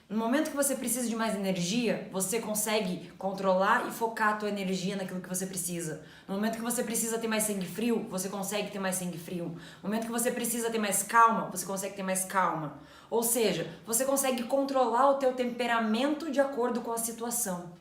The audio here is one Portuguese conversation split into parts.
No momento que você precisa de mais energia, você consegue controlar e focar a tua energia naquilo que você precisa. No momento que você precisa ter mais sangue frio, você consegue ter mais sangue frio. No momento que você precisa ter mais calma, você consegue ter mais calma. Ou seja, você consegue controlar o teu temperamento de acordo com a situação.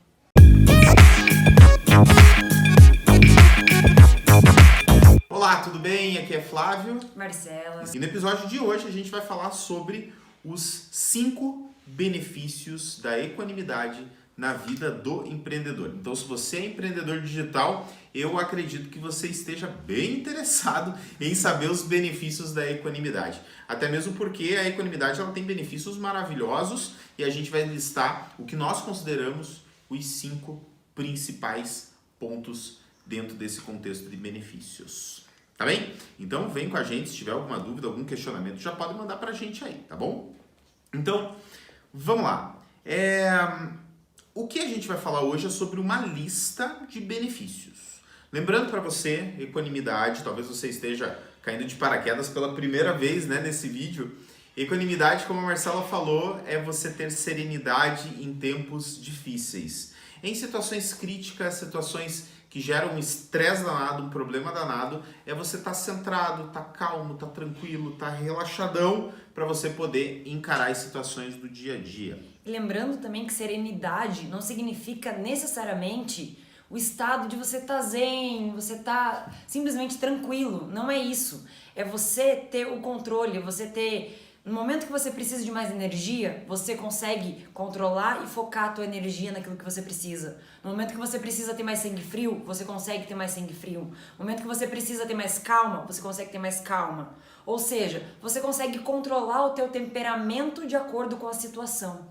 Olá, tudo bem? Aqui é Flávio. Marcela. E no episódio de hoje a gente vai falar sobre os 5 benefícios da equanimidade na vida do empreendedor. Então, se você é empreendedor digital, eu acredito que você esteja bem interessado em saber os benefícios da equanimidade. Até mesmo porque a equanimidade ela tem benefícios maravilhosos e a gente vai listar o que nós consideramos os 5 principais pontos dentro desse contexto de benefícios. Tá bem? Então vem com a gente, se tiver alguma dúvida, algum questionamento, já pode mandar pra gente aí, tá bom? Então, vamos lá. O que a gente vai falar hoje é sobre uma lista de benefícios. Lembrando para você, equanimidade, talvez você esteja caindo de paraquedas pela primeira vez, né, nesse vídeo. Equanimidade, como a Marcela falou, é você ter serenidade em tempos difíceis. Em situações críticas, situações que geram um estresse danado, um problema danado, é você estar centrado, estar calmo, estar tranquilo, estar relaxadão para você poder encarar as situações do dia a dia. Lembrando também que serenidade não significa necessariamente o estado de você estar zen, você estar simplesmente tranquilo. Não é isso. É você ter o controle, você ter... No momento que você precisa de mais energia, você consegue controlar e focar a tua energia naquilo que você precisa. No momento que você precisa ter mais sangue frio, você consegue ter mais sangue frio. No momento que você precisa ter mais calma, você consegue ter mais calma. Ou seja, você consegue controlar o teu temperamento de acordo com a situação.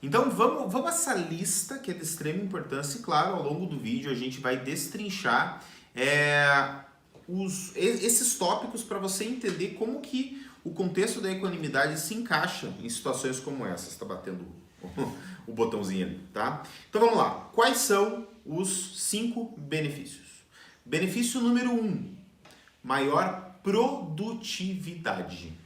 Então vamos a essa lista que é de extrema importância e claro, ao longo do vídeo a gente vai destrinchar esses tópicos para você entender como que o contexto da equanimidade se encaixa em situações como essa. Você está batendo o botãozinho ali, tá? Então vamos lá. Quais são os 5 benefícios? Benefício número 1, maior produtividade.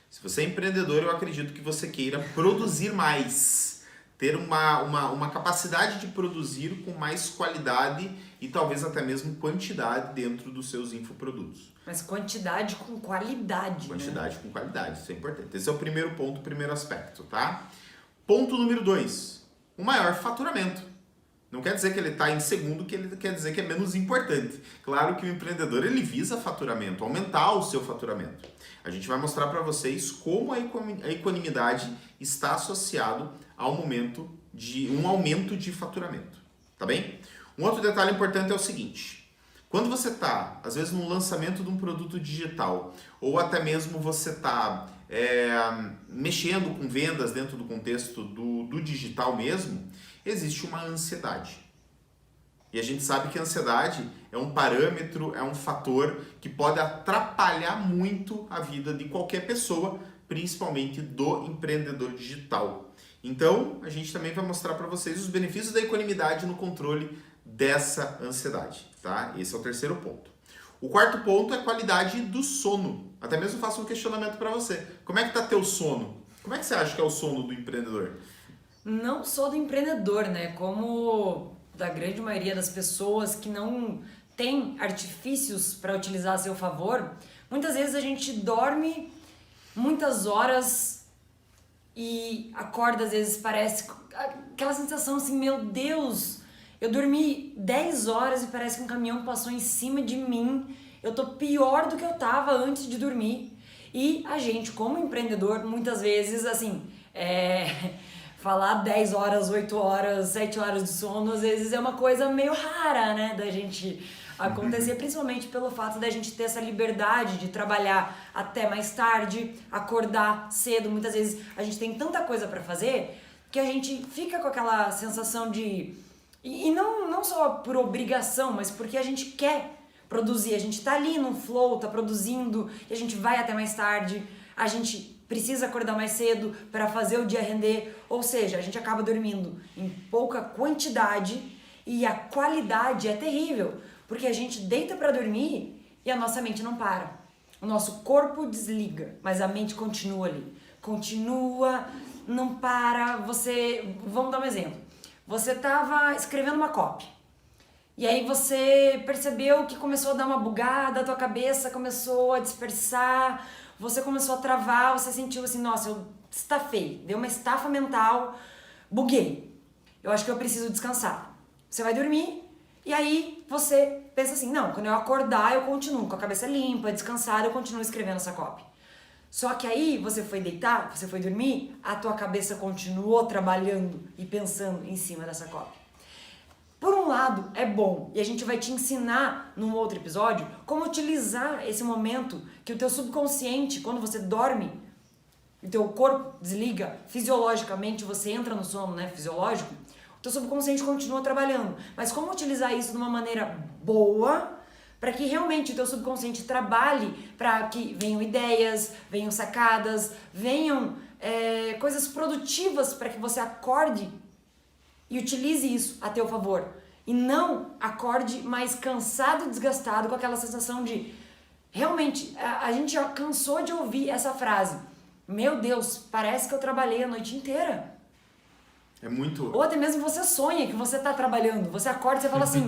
Se você é empreendedor, eu acredito que você queira produzir mais, ter uma capacidade de produzir com mais qualidade e talvez até mesmo quantidade dentro dos seus infoprodutos. Mas quantidade com qualidade, Quantidade com qualidade, isso é importante. Esse é o primeiro ponto, o primeiro aspecto, tá? Ponto número 2, o maior faturamento. Não quer dizer que ele está em segundo, que ele quer dizer que é menos importante. Claro que o empreendedor ele visa faturamento, aumentar o seu faturamento. A gente vai mostrar para vocês como a equanimidade está associado ao momento de um aumento de faturamento, tá bem? Um outro detalhe importante é o seguinte. Quando você está, às vezes, no lançamento de um produto digital, ou até mesmo você está mexendo com vendas dentro do contexto do digital mesmo, existe uma ansiedade. E a gente sabe que a ansiedade é um parâmetro, é um fator que pode atrapalhar muito a vida de qualquer pessoa, principalmente do empreendedor digital. Então, a gente também vai mostrar para vocês os benefícios da equanimidade no controle dessa ansiedade, tá? Esse é o terceiro ponto. O quarto ponto é a qualidade do sono. Até mesmo faço um questionamento para você. Como é que tá teu sono? Como é que você acha que é o sono do empreendedor? Não só do empreendedor, né? Como da grande maioria das pessoas que não tem artifícios para utilizar a seu favor, muitas vezes a gente dorme muitas horas e acorda, às vezes parece aquela sensação assim, meu Deus, eu dormi 10 horas e parece que um caminhão passou em cima de mim, eu tô pior do que eu tava antes de dormir. E a gente, como empreendedor, muitas vezes, assim, falar 10 horas, 8 horas, 7 horas de sono, às vezes é uma coisa meio rara, né, da gente acontecer, principalmente pelo fato da gente ter essa liberdade de trabalhar até mais tarde, acordar cedo. Muitas vezes a gente tem tanta coisa para fazer que a gente fica com aquela sensação de... E não só por obrigação, mas porque a gente quer produzir. A gente tá ali no flow, tá produzindo, e a gente vai até mais tarde, a gente precisa acordar mais cedo para fazer o dia render, ou seja, a gente acaba dormindo em pouca quantidade e a qualidade é terrível, porque a gente deita para dormir e a nossa mente não para. O nosso corpo desliga, mas a mente continua ali. Continua não para, vamos dar um exemplo. Você tava escrevendo uma copy. E aí você percebeu que começou a dar uma bugada, a tua cabeça começou a dispersar, você começou a travar, você sentiu assim, nossa, eu estafei, deu uma estafa mental, buguei. Eu acho que eu preciso descansar. Você vai dormir e aí você pensa assim, não, quando eu acordar eu continuo com a cabeça limpa, descansada, eu continuo escrevendo essa copy. Só que aí você foi deitar, você foi dormir, a tua cabeça continuou trabalhando e pensando em cima dessa copy. Por um lado, é bom, e a gente vai te ensinar num outro episódio como utilizar esse momento que o teu subconsciente, quando você dorme, o teu corpo desliga, fisiologicamente você entra no sono, né, fisiológico, o teu subconsciente continua trabalhando. Mas como utilizar isso de uma maneira boa, para que realmente o teu subconsciente trabalhe, para que venham ideias, venham sacadas, venham coisas produtivas para que você acorde e utilize isso a teu favor. E não acorde mais cansado e desgastado com aquela sensação de... Realmente, a gente já cansou de ouvir essa frase. Meu Deus, parece que eu trabalhei a noite inteira. É muito... Ou até mesmo você sonha que você tá trabalhando. Você acorda e você fala assim...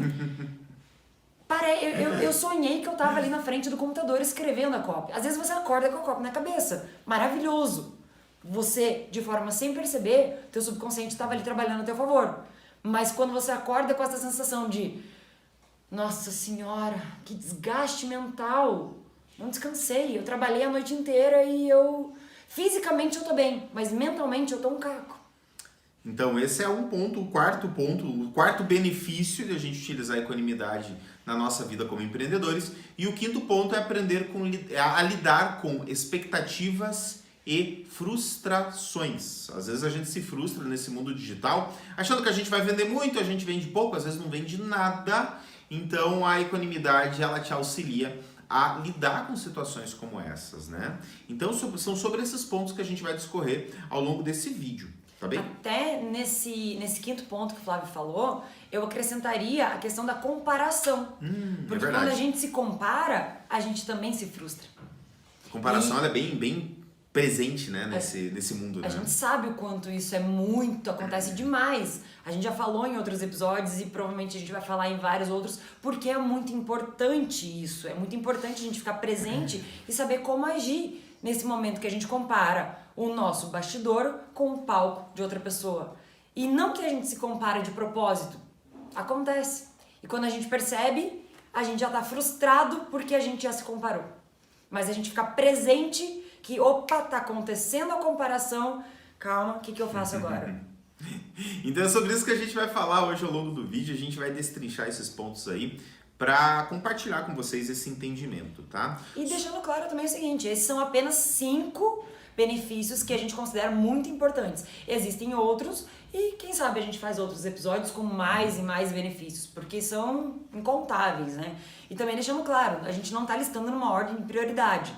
Eu sonhei que eu tava ali na frente do computador escrevendo a copy. Às vezes você acorda com a copy na cabeça. Maravilhoso. Você, de forma sem perceber, teu subconsciente estava ali trabalhando a teu favor. Mas quando você acorda com essa sensação de nossa senhora, que desgaste mental, não descansei, eu trabalhei a noite inteira e fisicamente eu tô bem, mas mentalmente eu tô um caco. Então esse é um ponto, o quarto benefício de a gente utilizar a equanimidade na nossa vida como empreendedores. E o quinto ponto é aprender a lidar com expectativas e frustrações. Às vezes a gente se frustra nesse mundo digital, achando que a gente vai vender muito, a gente vende pouco, às vezes não vende nada. Então a equanimidade, ela te auxilia a lidar com situações como essas, né? Então são sobre esses pontos que a gente vai discorrer ao longo desse vídeo, tá bem? Até nesse quinto ponto que o Flávio falou, eu acrescentaria a questão da comparação. Porque quando a gente se compara, a gente também se frustra. A comparação ela é bem presente, né, nesse mundo. A gente sabe o quanto isso acontece demais. A gente já falou em outros episódios e provavelmente a gente vai falar em vários outros, porque é muito importante isso. É muito importante a gente ficar presente e saber como agir nesse momento que a gente compara o nosso bastidor com o palco de outra pessoa. E não que a gente se compara de propósito. Acontece. E quando a gente percebe, a gente já tá frustrado porque a gente já se comparou. Mas a gente fica presente que, opa, tá acontecendo a comparação, calma, o que eu faço agora? Então é sobre isso que a gente vai falar hoje ao longo do vídeo, a gente vai destrinchar esses pontos aí para compartilhar com vocês esse entendimento, tá? E deixando claro também o seguinte, esses são apenas 5 benefícios que a gente considera muito importantes. Existem outros e quem sabe a gente faz outros episódios com mais e mais benefícios, porque são incontáveis, né? E também deixando claro, a gente não tá listando numa ordem de prioridade.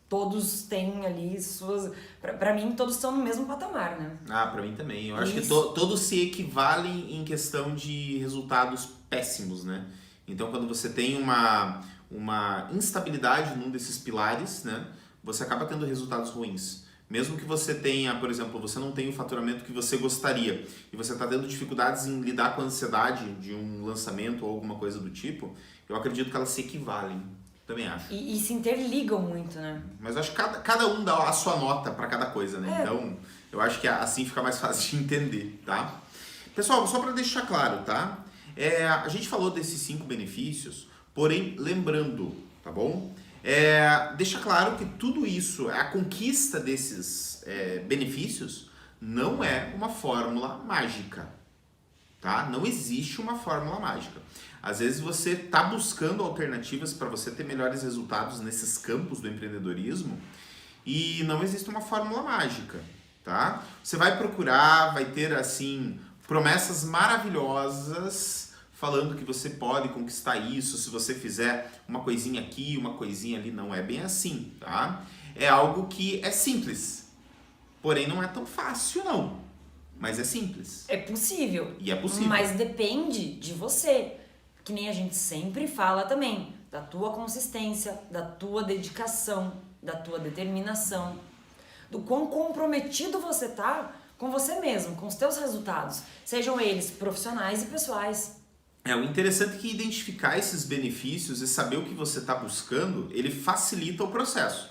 Todos têm ali suas... Pra mim, todos estão no mesmo patamar, né? Pra mim também. Eu acho que todos se equivalem em questão de resultados péssimos, né? Então, quando você tem uma instabilidade num desses pilares, né? Você acaba tendo resultados ruins. Mesmo que você tenha, por exemplo, você não tem o faturamento que você gostaria e você está tendo dificuldades em lidar com a ansiedade de um lançamento ou alguma coisa do tipo, eu acredito que elas se equivalem. Também acho. E se interligam muito, né? Mas eu acho que cada um dá a sua nota para cada coisa, né? Então, eu acho que assim fica mais fácil de entender, tá? Pessoal, só para deixar claro, tá? A gente falou desses 5 benefícios, porém, lembrando, tá bom? Deixa claro que tudo isso, a conquista desses benefícios, não é uma fórmula mágica, tá? Não existe uma fórmula mágica. Às vezes você está buscando alternativas para você ter melhores resultados nesses campos do empreendedorismo e não existe uma fórmula mágica, tá? Você vai procurar, vai ter assim promessas maravilhosas falando que você pode conquistar isso se você fizer uma coisinha aqui, uma coisinha ali. Não é bem assim, tá? É algo que é simples, porém não é tão fácil não, mas é simples. É possível. E é possível. Mas depende de você. Que nem a gente sempre fala também, da tua consistência, da tua dedicação, da tua determinação, do quão comprometido você tá com você mesmo, com os teus resultados, sejam eles profissionais e pessoais. O interessante é que identificar esses benefícios e saber o que você está buscando, ele facilita o processo,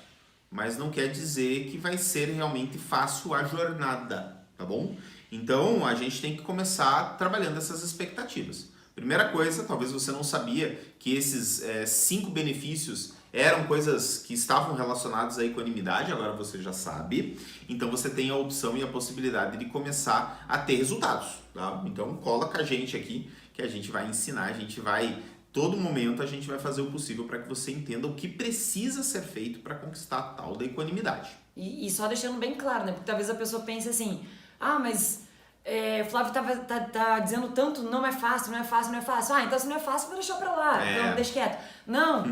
mas não quer dizer que vai ser realmente fácil a jornada, tá bom? Então, a gente tem que começar trabalhando essas expectativas. Primeira coisa, talvez você não sabia que esses 5 benefícios eram coisas que estavam relacionadas à equanimidade, agora você já sabe. Então, você tem a opção e a possibilidade de começar a ter resultados, tá? Então, cola com a gente aqui, que a gente vai ensinar, a gente vai... Todo momento a gente vai fazer o possível para que você entenda o que precisa ser feito para conquistar a tal da equanimidade. E só deixando bem claro, né? Porque talvez a pessoa pense assim, mas Flávio tá dizendo tanto, não é fácil, não é fácil, não é fácil. Então se não é fácil, vou deixar pra lá, então deixa quieto. Não,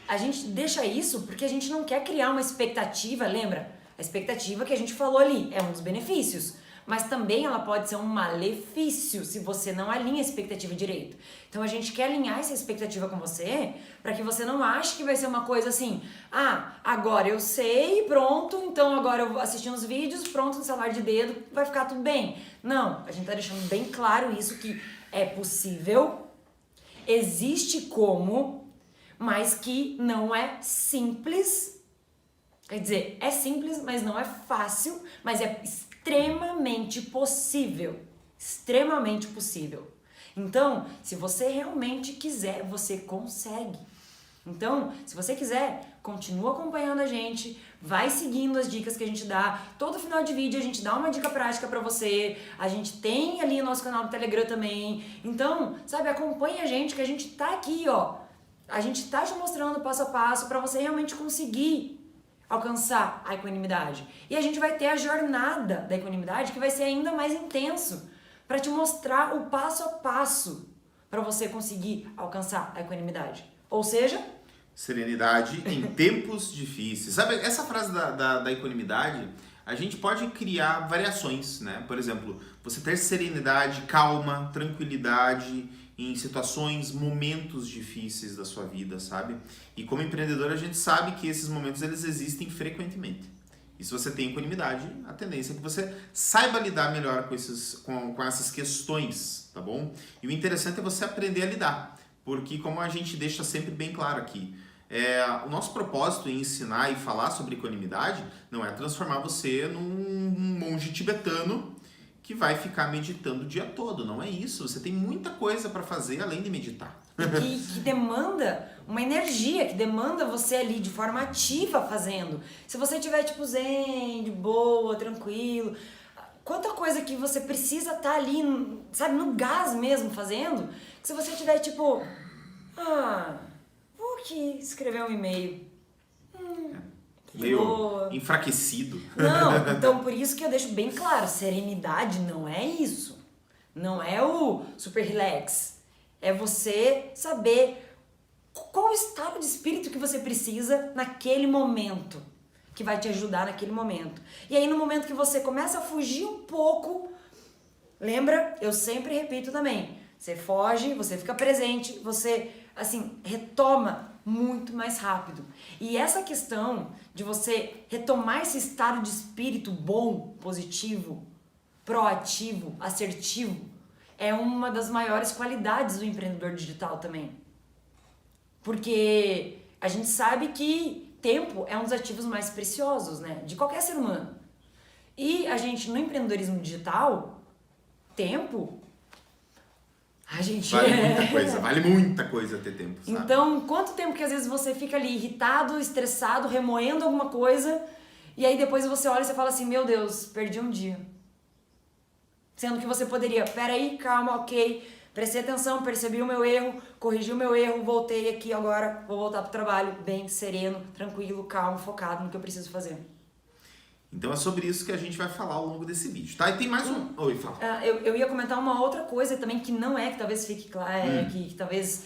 a gente deixa isso porque a gente não quer criar uma expectativa, lembra? A expectativa que a gente falou ali é um dos benefícios. Mas também ela pode ser um malefício se você não alinha a expectativa direito. Então a gente quer alinhar essa expectativa com você para que você não ache que vai ser uma coisa assim, agora eu sei, pronto, então agora eu vou assistindo os vídeos, pronto, no celular de dedo, vai ficar tudo bem. Não, a gente tá deixando bem claro isso, que é possível, existe como, mas que não é simples. Quer dizer, é simples, mas não é fácil, mas é extremamente possível. Extremamente possível. Então, se você realmente quiser, você consegue. Então, se você quiser, continua acompanhando a gente, vai seguindo as dicas que a gente dá. Todo final de vídeo a gente dá uma dica prática pra você. A gente tem ali o nosso canal do Telegram também. Então, sabe, acompanhe a gente, que a gente tá aqui, ó. A gente tá te mostrando passo a passo pra você realmente conseguir alcançar a equanimidade. E a gente vai ter a jornada da equanimidade, que vai ser ainda mais intenso, para te mostrar o passo a passo para você conseguir alcançar a equanimidade. Ou seja, serenidade em tempos difíceis. Sabe, essa frase da equanimidade, a gente pode criar variações, né? Por exemplo, você ter serenidade, calma, tranquilidade em situações, momentos difíceis da sua vida, sabe? E como empreendedor a gente sabe que esses momentos eles existem frequentemente. E se você tem equanimidade, a tendência é que você saiba lidar melhor com essas questões, tá bom? E o interessante é você aprender a lidar, porque como a gente deixa sempre bem claro aqui, o nosso propósito em ensinar e falar sobre equanimidade não é transformar você num monge tibetano que vai ficar meditando o dia todo. Não é isso. Você tem muita coisa para fazer além de meditar. Que demanda uma energia, que demanda você ali de forma ativa fazendo. Se você estiver tipo zen, de boa, tranquilo, quanta coisa que você precisa estar ali, sabe, no gás mesmo fazendo, que se você tiver tipo, vou aqui escrever um e-mail. Meio enfraquecido. Não, então por isso que eu deixo bem claro, serenidade não é isso. Não é o super relax. É você saber qual o estado de espírito que você precisa naquele momento, que vai te ajudar naquele momento. E aí no momento que você começa a fugir um pouco, lembra? Eu sempre repito também, você foge, você fica presente, você assim retoma muito mais rápido. E essa questão de você retomar esse estado de espírito bom, positivo, proativo, assertivo, é uma das maiores qualidades do empreendedor digital também. Porque a gente sabe que tempo é um dos ativos mais preciosos, né, de qualquer ser humano. E a gente, no empreendedorismo digital, tempo... Vale muita coisa ter tempo, sabe? Então, quanto tempo que às vezes você fica ali irritado, estressado, remoendo alguma coisa, e aí depois você olha e você fala assim, meu Deus, perdi um dia. Sendo que você poderia, peraí, calma, ok, prestei atenção, percebi o meu erro, corrigi o meu erro, voltei aqui agora, vou voltar pro trabalho, bem, sereno, tranquilo, calmo, focado no que eu preciso fazer. Então é sobre isso que a gente vai falar ao longo desse vídeo, tá? E tem mais um... Oi, fala. Eu ia comentar uma outra coisa também que não é, que talvez fique claro, que talvez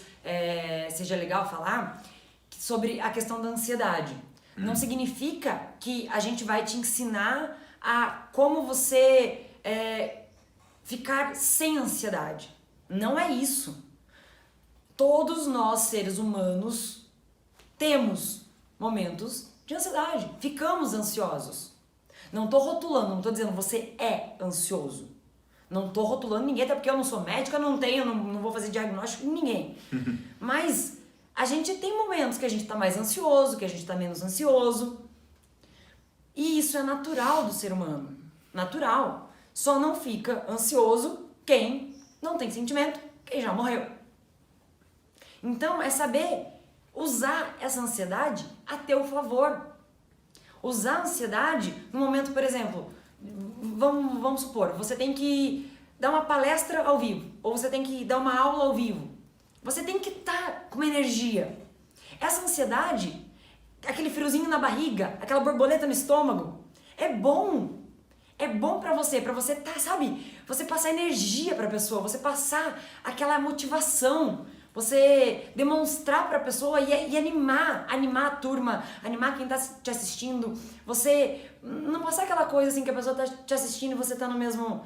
seja legal falar, sobre a questão da ansiedade. Não significa que a gente vai te ensinar a como você ficar sem ansiedade. Não é isso. Todos nós, seres humanos, temos momentos de ansiedade. Ficamos ansiosos. Não tô rotulando, não tô dizendo você é ansioso. Não tô rotulando ninguém, até porque eu não sou médica, não vou fazer diagnóstico em ninguém. Mas a gente tem momentos que a gente tá mais ansioso, que a gente tá menos ansioso. E isso é natural do ser humano. Natural. Só não fica ansioso quem não tem sentimento, quem já morreu. Então é saber usar essa ansiedade a teu favor. Usar a ansiedade no momento, por exemplo, vamos supor, você tem que dar uma palestra ao vivo, ou você tem que dar uma aula ao vivo. Você tem que estar com uma energia. Essa ansiedade, aquele friozinho na barriga, aquela borboleta no estômago, é bom. É bom pra você tá, sabe? Você passar energia pra pessoa, você passar aquela motivação, você demonstrar pra pessoa e animar a turma, animar quem tá te assistindo. Você não passar aquela coisa assim que a pessoa tá te assistindo e você tá no mesma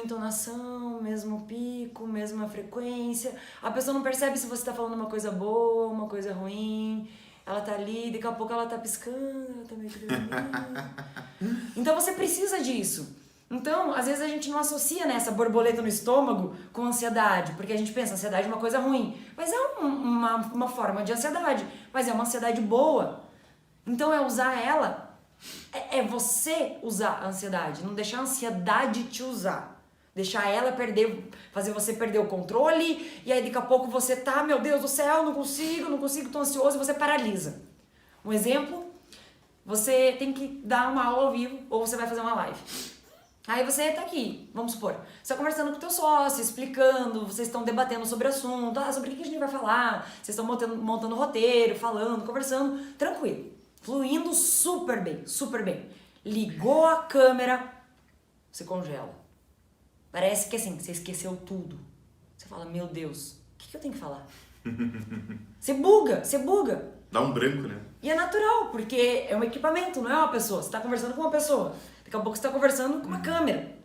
entonação, mesmo pico, mesma frequência. A pessoa não percebe se você tá falando uma coisa boa, uma coisa ruim. Ela tá ali, daqui a pouco ela tá piscando, ela tá meio que dormindo. Então você precisa disso. Então, às vezes a gente não associa nessa borboleta no estômago com ansiedade, porque a gente pensa, ansiedade é uma coisa ruim. Mas é uma forma de ansiedade, mas é uma ansiedade boa. Então é usar ela, é você usar a ansiedade, não deixar a ansiedade te usar. Deixar ela fazer você perder o controle, e aí daqui a pouco você tá, meu Deus do céu, não consigo, tô ansioso, e você paralisa. Um exemplo, você tem que dar uma aula ao vivo, ou você vai fazer uma live. Aí você tá aqui, vamos supor, você tá conversando com o teu sócio, explicando, vocês estão debatendo sobre o assunto, sobre o que a gente vai falar, vocês estão montando roteiro, falando, conversando, tranquilo, fluindo super bem, super bem. Ligou a câmera, você congela. Parece que assim, você esqueceu tudo. Você fala, meu Deus, o que eu tenho que falar? Você buga. Dá um branco, né? E é natural, porque é um equipamento, não é uma pessoa. Você tá conversando com uma pessoa. Daqui a pouco você tá conversando com uma câmera.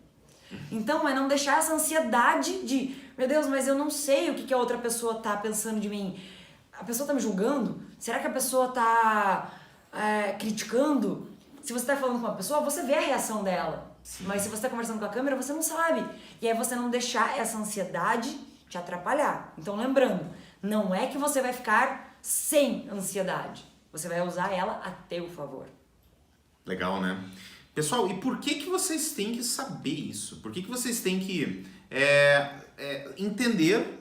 Então, é não deixar essa ansiedade de, meu Deus, mas eu não sei o que a outra pessoa tá pensando de mim. A pessoa tá me julgando? Será que a pessoa tá criticando? Se você tá falando com uma pessoa, você vê a reação dela. Sim. Mas se você tá conversando com a câmera, você não sabe. E aí você não deixar essa ansiedade te atrapalhar. Então, lembrando, não é que você vai ficar sem ansiedade. Você vai usar ela a teu favor. Legal, né? Pessoal, e por que vocês têm que saber isso? Por que vocês têm que entender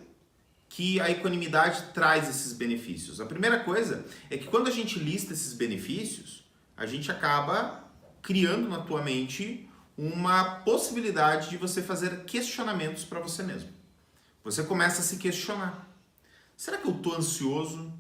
que a equanimidade traz esses benefícios? A primeira coisa é que quando a gente lista esses benefícios, a gente acaba criando na tua mente uma possibilidade de você fazer questionamentos para você mesmo. Você começa a se questionar. Será que eu estou ansioso?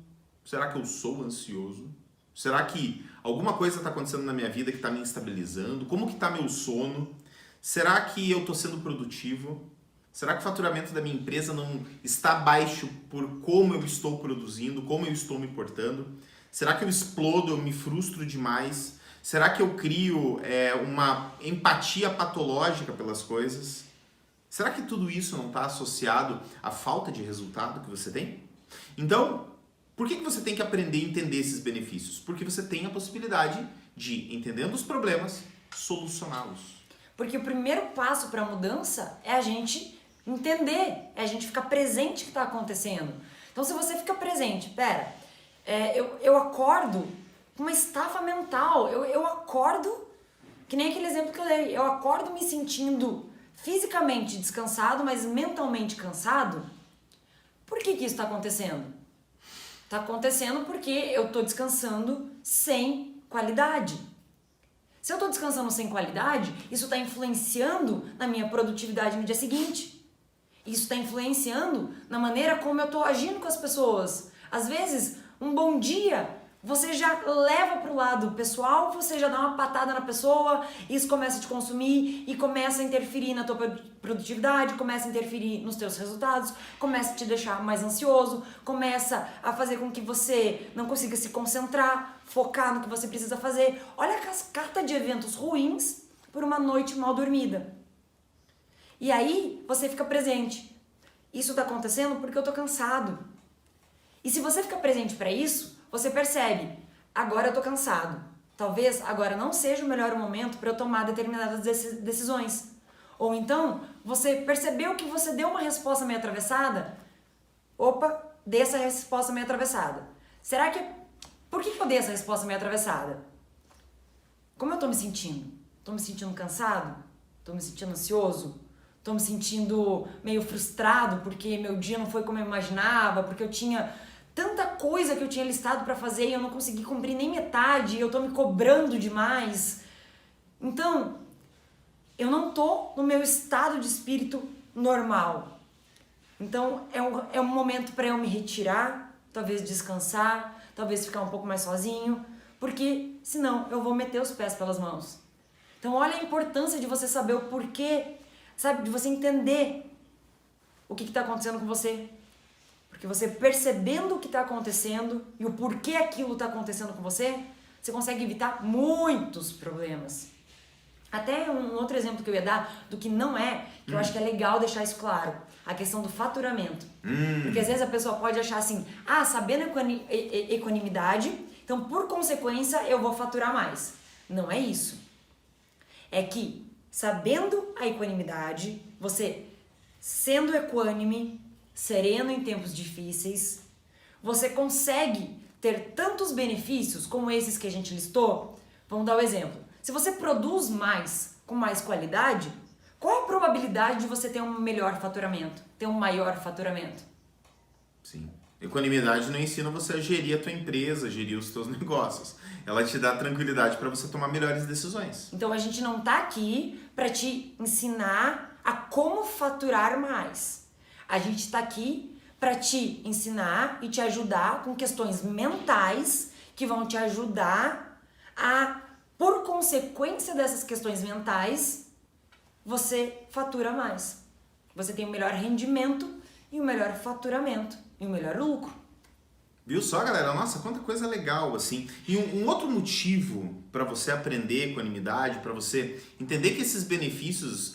Será que eu sou ansioso? Será que alguma coisa está acontecendo na minha vida que está me instabilizando? Como que está meu sono? Será que eu estou sendo produtivo? Será que o faturamento da minha empresa não está baixo por como eu estou produzindo, como eu estou me portando? Será que eu explodo, eu me frustro demais? Será que eu crio uma empatia patológica pelas coisas? Será que tudo isso não está associado à falta de resultado que você tem? Então, por que você tem que aprender a entender esses benefícios? Porque você tem a possibilidade de, entendendo os problemas, solucioná-los. Porque o primeiro passo para a mudança é a gente entender, é a gente ficar presente o que está acontecendo. Então, se você fica presente, eu acordo com uma estafa mental, eu acordo, que nem aquele exemplo que eu dei, eu acordo me sentindo fisicamente descansado, mas mentalmente cansado. Por que isso está acontecendo? Está acontecendo porque eu estou descansando sem qualidade. Se eu estou descansando sem qualidade, isso está influenciando na minha produtividade no dia seguinte. Isso está influenciando na maneira como eu estou agindo com as pessoas. Às vezes, um bom dia, você já leva para o lado pessoal, você já dá uma patada na pessoa, isso começa a te consumir e começa a interferir na tua produtividade, começa a interferir nos teus resultados, começa a te deixar mais ansioso, começa a fazer com que você não consiga se concentrar, focar no que você precisa fazer. Olha a cascata de eventos ruins por uma noite mal dormida. E aí você fica presente. Isso está acontecendo porque eu tô cansado. E se você fica presente para isso, você percebe, agora eu tô cansado. talvez agora não seja o melhor momento para eu tomar determinadas decisões. Ou então, você percebeu que você deu uma resposta meio atravessada? Opa, dei essa resposta meio atravessada. Será que... Por que eu dei essa resposta meio atravessada? Como eu tô me sentindo? Tô me sentindo cansado? Tô me sentindo ansioso? Tô me sentindo meio frustrado porque meu dia não foi como eu imaginava, porque eu tinha tanta coisa que eu tinha listado pra fazer e eu não consegui cumprir nem metade, e eu tô me cobrando demais. Então, eu não tô no meu estado de espírito normal. Então, é um momento para eu me retirar, talvez descansar, talvez ficar um pouco mais sozinho, porque senão eu vou meter os pés pelas mãos. Então, olha a importância de você saber o porquê, sabe? De você entender o que está acontecendo com você. Porque você percebendo o que está acontecendo e o porquê aquilo está acontecendo com você, você consegue evitar muitos problemas. Até um outro exemplo que eu ia dar do que não é, que eu acho que é legal deixar isso claro, a questão do faturamento. Porque às vezes a pessoa pode achar assim, sabendo equanimidade, então por consequência eu vou faturar mais. Não é isso. É que sabendo a equanimidade, você sendo equânime, sereno em tempos difíceis, você consegue ter tantos benefícios como esses que a gente listou. Vamos dar um exemplo. Se você produz mais, com mais qualidade, qual a probabilidade de você ter um melhor faturamento, ter um maior faturamento? Sim. Equanimidade não ensina você a gerir a tua empresa, gerir os teus negócios. Ela te dá tranquilidade para você tomar melhores decisões. Então a gente não tá aqui para te ensinar a como faturar mais. A gente tá aqui para te ensinar e te ajudar com questões mentais que vão te ajudar a, por consequência dessas questões mentais, você fatura mais. Você tem um melhor rendimento e um melhor faturamento e um melhor lucro. Viu só, galera? Nossa, quanta coisa legal, assim. E um outro motivo para você aprender equanimidade, para você entender que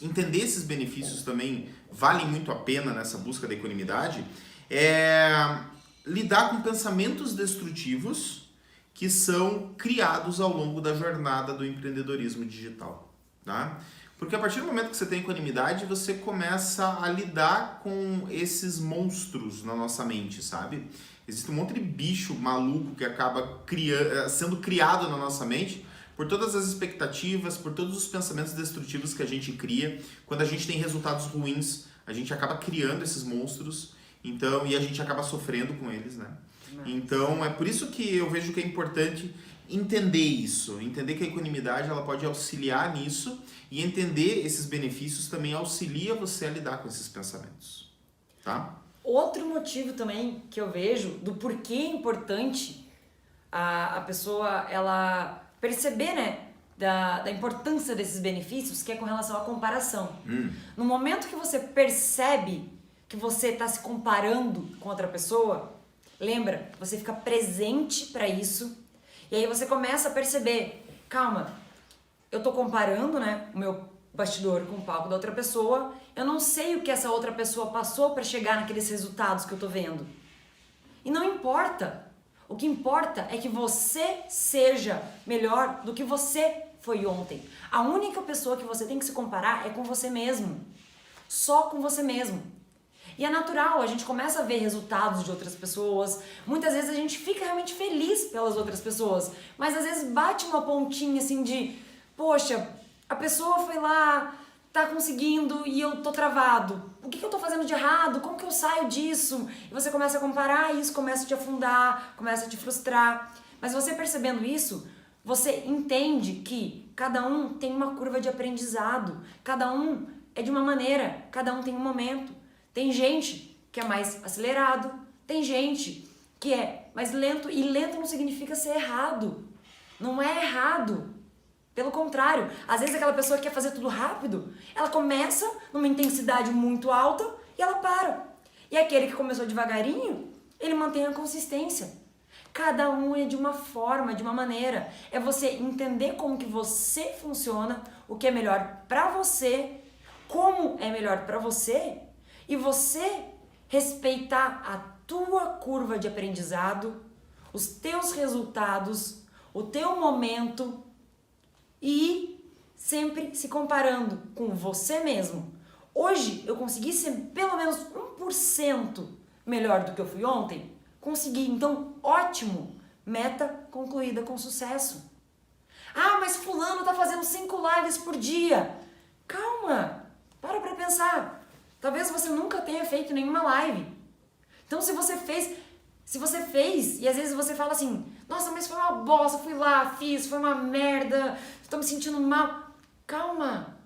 entender esses benefícios também valem muito a pena nessa busca da equanimidade, é lidar com pensamentos destrutivos que são criados ao longo da jornada do empreendedorismo digital, tá? Porque a partir do momento que você tem equanimidade, você começa a lidar com esses monstros na nossa mente, sabe? Existe um monte de bicho maluco que acaba sendo criado na nossa mente por todas as expectativas, por todos os pensamentos destrutivos que a gente cria. Quando a gente tem resultados ruins, a gente acaba criando esses monstros, e a gente acaba sofrendo com eles, né? Então, é por isso que eu vejo que é importante entender isso, entender que a equanimidade ela pode auxiliar nisso, e entender esses benefícios também auxilia você a lidar com esses pensamentos, tá? Outro motivo também que eu vejo do porquê é importante a pessoa ela perceber, né, da importância desses benefícios, que é com relação à comparação. No momento que você percebe que você está se comparando com outra pessoa, lembra, você fica presente para isso, e aí você começa a perceber, calma, eu tô comparando, né, o meu bastidor com o palco da outra pessoa, eu não sei o que essa outra pessoa passou para chegar naqueles resultados que eu tô vendo. E não importa. O que importa é que você seja melhor do que você foi ontem. A única pessoa que você tem que se comparar é com você mesmo. Só com você mesmo. E é natural, a gente começa a ver resultados de outras pessoas, muitas vezes a gente fica realmente feliz pelas outras pessoas, mas às vezes bate uma pontinha assim de, poxa, a pessoa foi lá, tá conseguindo e eu tô travado. O que eu tô fazendo de errado? Como que eu saio disso? E você começa a comparar e isso começa a te afundar, começa a te frustrar. Mas você percebendo isso, você entende que cada um tem uma curva de aprendizado, cada um é de uma maneira, cada um tem um momento. Tem gente que é mais acelerado, tem gente que é mais lento, e lento não significa ser errado. Não é errado. Pelo contrário, às vezes aquela pessoa que quer fazer tudo rápido, ela começa numa intensidade muito alta e ela para. E aquele que começou devagarinho, ele mantém a consistência. Cada um é de uma forma, de uma maneira. É você entender como que você funciona, o que é melhor pra você, como é melhor pra você, e você respeitar a tua curva de aprendizado, os teus resultados, o teu momento e sempre se comparando com você mesmo. Hoje eu consegui ser pelo menos 1% melhor do que eu fui ontem? Consegui, então ótimo, meta concluída com sucesso. Ah, mas fulano tá fazendo 5 lives por dia. Calma, para pra pensar. Talvez você nunca tenha feito nenhuma live. Então se você fez e às vezes você fala assim, nossa, mas foi uma bosta, fui lá, fiz, foi uma merda, tô me sentindo mal. Calma,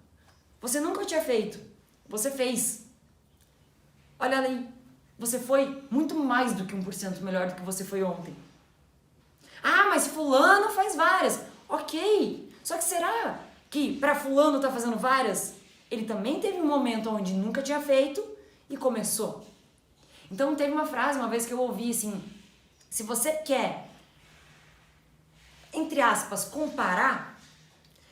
você nunca tinha feito, você fez. Olha aí, você foi muito mais do que 1% melhor do que você foi ontem. Ah, mas fulano faz várias. Ok, só que será que pra fulano tá fazendo várias, ele também teve um momento onde nunca tinha feito e começou? Então teve uma frase uma vez que eu ouvi assim, se você quer, entre aspas, comparar,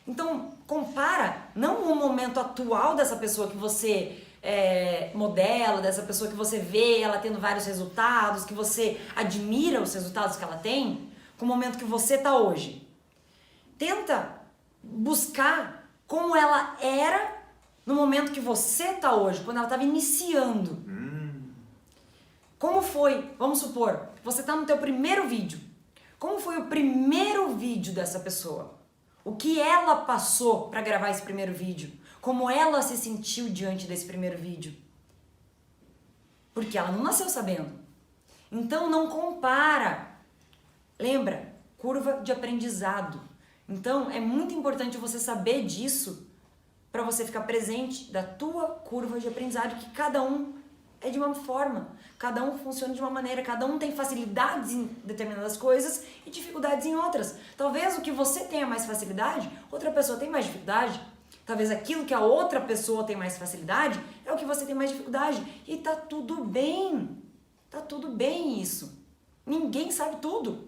então compara não o momento atual dessa pessoa que você modela, dessa pessoa que você vê ela tendo vários resultados, que você admira os resultados que ela tem, com o momento que você tá hoje. Tenta buscar como ela era no momento que você tá hoje, quando ela estava iniciando. Como foi, vamos supor, você tá no teu primeiro vídeo. Como foi o primeiro vídeo dessa pessoa? O que ela passou para gravar esse primeiro vídeo? Como ela se sentiu diante desse primeiro vídeo? Porque ela não nasceu sabendo. Então não compara. Lembra, curva de aprendizado. Então é muito importante você saber disso para você ficar presente da tua curva de aprendizado, que cada um é de uma forma, cada um funciona de uma maneira, cada um tem facilidades em determinadas coisas e dificuldades em outras. Talvez o que você tenha mais facilidade, outra pessoa tem mais dificuldade. Talvez aquilo que a outra pessoa tem mais facilidade é o que você tem mais dificuldade. E tá tudo bem. Tá tudo bem isso. Ninguém sabe tudo.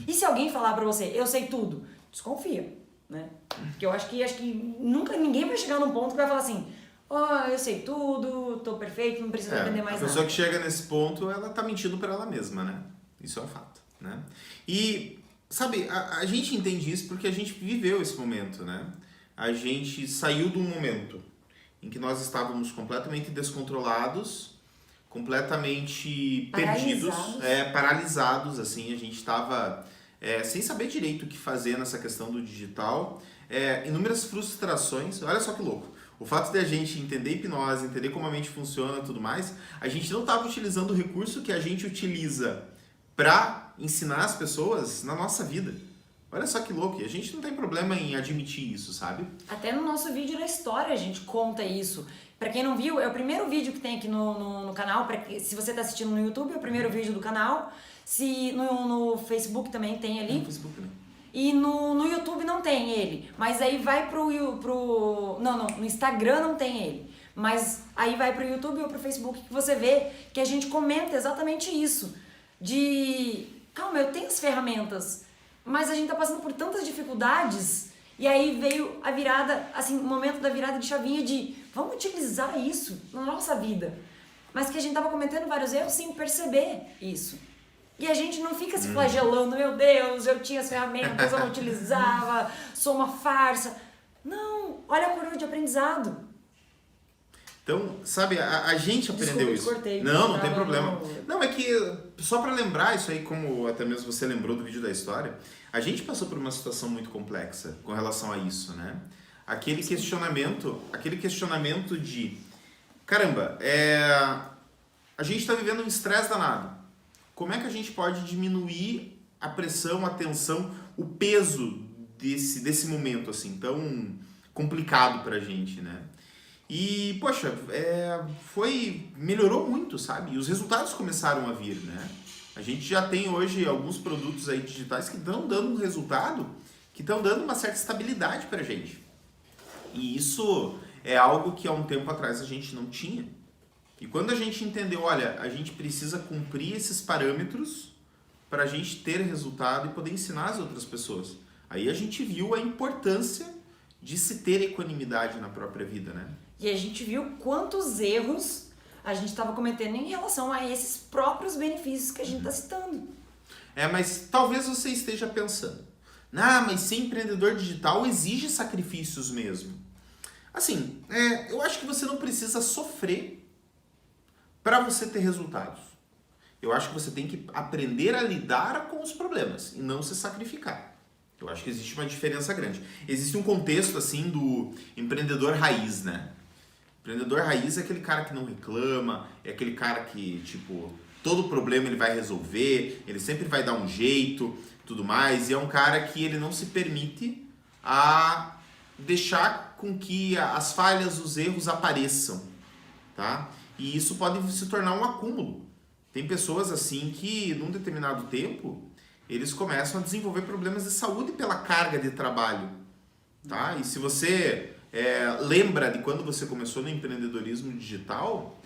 E se alguém falar pra você, eu sei tudo, desconfia, né? Porque eu acho que nunca ninguém vai chegar num ponto que vai falar assim, eu sei tudo, tô perfeito, não preciso aprender mais nada. A pessoa que chega nesse ponto, ela tá mentindo pra ela mesma, né? Isso é um fato, né? E, sabe, a gente entende isso porque a gente viveu esse momento, né? A gente saiu de um momento em que nós estávamos completamente descontrolados, completamente perdidos, paralisados, assim, a gente estava sem saber direito o que fazer nessa questão do digital, inúmeras frustrações, olha só que louco. O fato de a gente entender hipnose, entender como a mente funciona e tudo mais, a gente não estava utilizando o recurso que a gente utiliza para ensinar as pessoas na nossa vida. Olha só que louco, e a gente não tem problema em admitir isso, sabe? Até no nosso vídeo da história a gente conta isso. Pra quem não viu, é o primeiro vídeo que tem aqui no canal. Se você tá assistindo no YouTube, é o primeiro vídeo do canal. Se no Facebook também tem ali. No Facebook também. E no YouTube não tem ele. Mas aí vai no Instagram não tem ele. Mas aí vai pro YouTube ou pro Facebook que você vê que a gente comenta exatamente isso. Calma, eu tenho as ferramentas, mas a gente tá passando por tantas dificuldades. E aí veio a virada, assim, o momento da virada de chavinha de vamos utilizar isso na nossa vida. Mas que a gente tava cometendo vários erros sem perceber isso. E a gente não fica se flagelando, meu Deus, eu tinha as ferramentas, eu não utilizava, sou uma farsa. Não, olha a curva de aprendizado. Então, sabe, a gente aprendeu isso. Cortei, não tem problema. Não, é que, só para lembrar isso aí, como até mesmo você lembrou do vídeo da história, a gente passou por uma situação muito complexa com relação a isso, né? Aquele questionamento de, caramba, a gente está vivendo um estresse danado. Como é que a gente pode diminuir a pressão, a tensão, o peso desse momento, assim, tão complicado pra gente, né? E, poxa, melhorou muito, sabe? E os resultados começaram a vir, né? A gente já tem hoje alguns produtos aí digitais que estão dando um resultado, que estão dando uma certa estabilidade pra gente. E isso é algo que há um tempo atrás a gente não tinha. E quando a gente entendeu, olha, a gente precisa cumprir esses parâmetros para a gente ter resultado e poder ensinar as outras pessoas. Aí a gente viu a importância de se ter equanimidade na própria vida, né? E a gente viu quantos erros a gente estava cometendo em relação a esses próprios benefícios que a gente está citando. Mas talvez você esteja pensando, Ah, mas ser empreendedor digital exige sacrifícios mesmo. Assim, eu acho que você não precisa sofrer para você ter resultados. Eu acho que você tem que aprender a lidar com os problemas e não se sacrificar. Eu acho que existe uma diferença grande. Existe um contexto assim do empreendedor raiz, né? Empreendedor raiz é aquele cara que não reclama, é aquele cara que, tipo, todo problema ele vai resolver, ele sempre vai dar um jeito, tudo mais, e é um cara que ele não se permite a deixar com que as falhas, os erros apareçam, tá? E isso pode se tornar um acúmulo. Tem pessoas assim que, num determinado tempo, eles começam a desenvolver problemas de saúde pela carga de trabalho, tá? E se você lembra de quando você começou no empreendedorismo digital,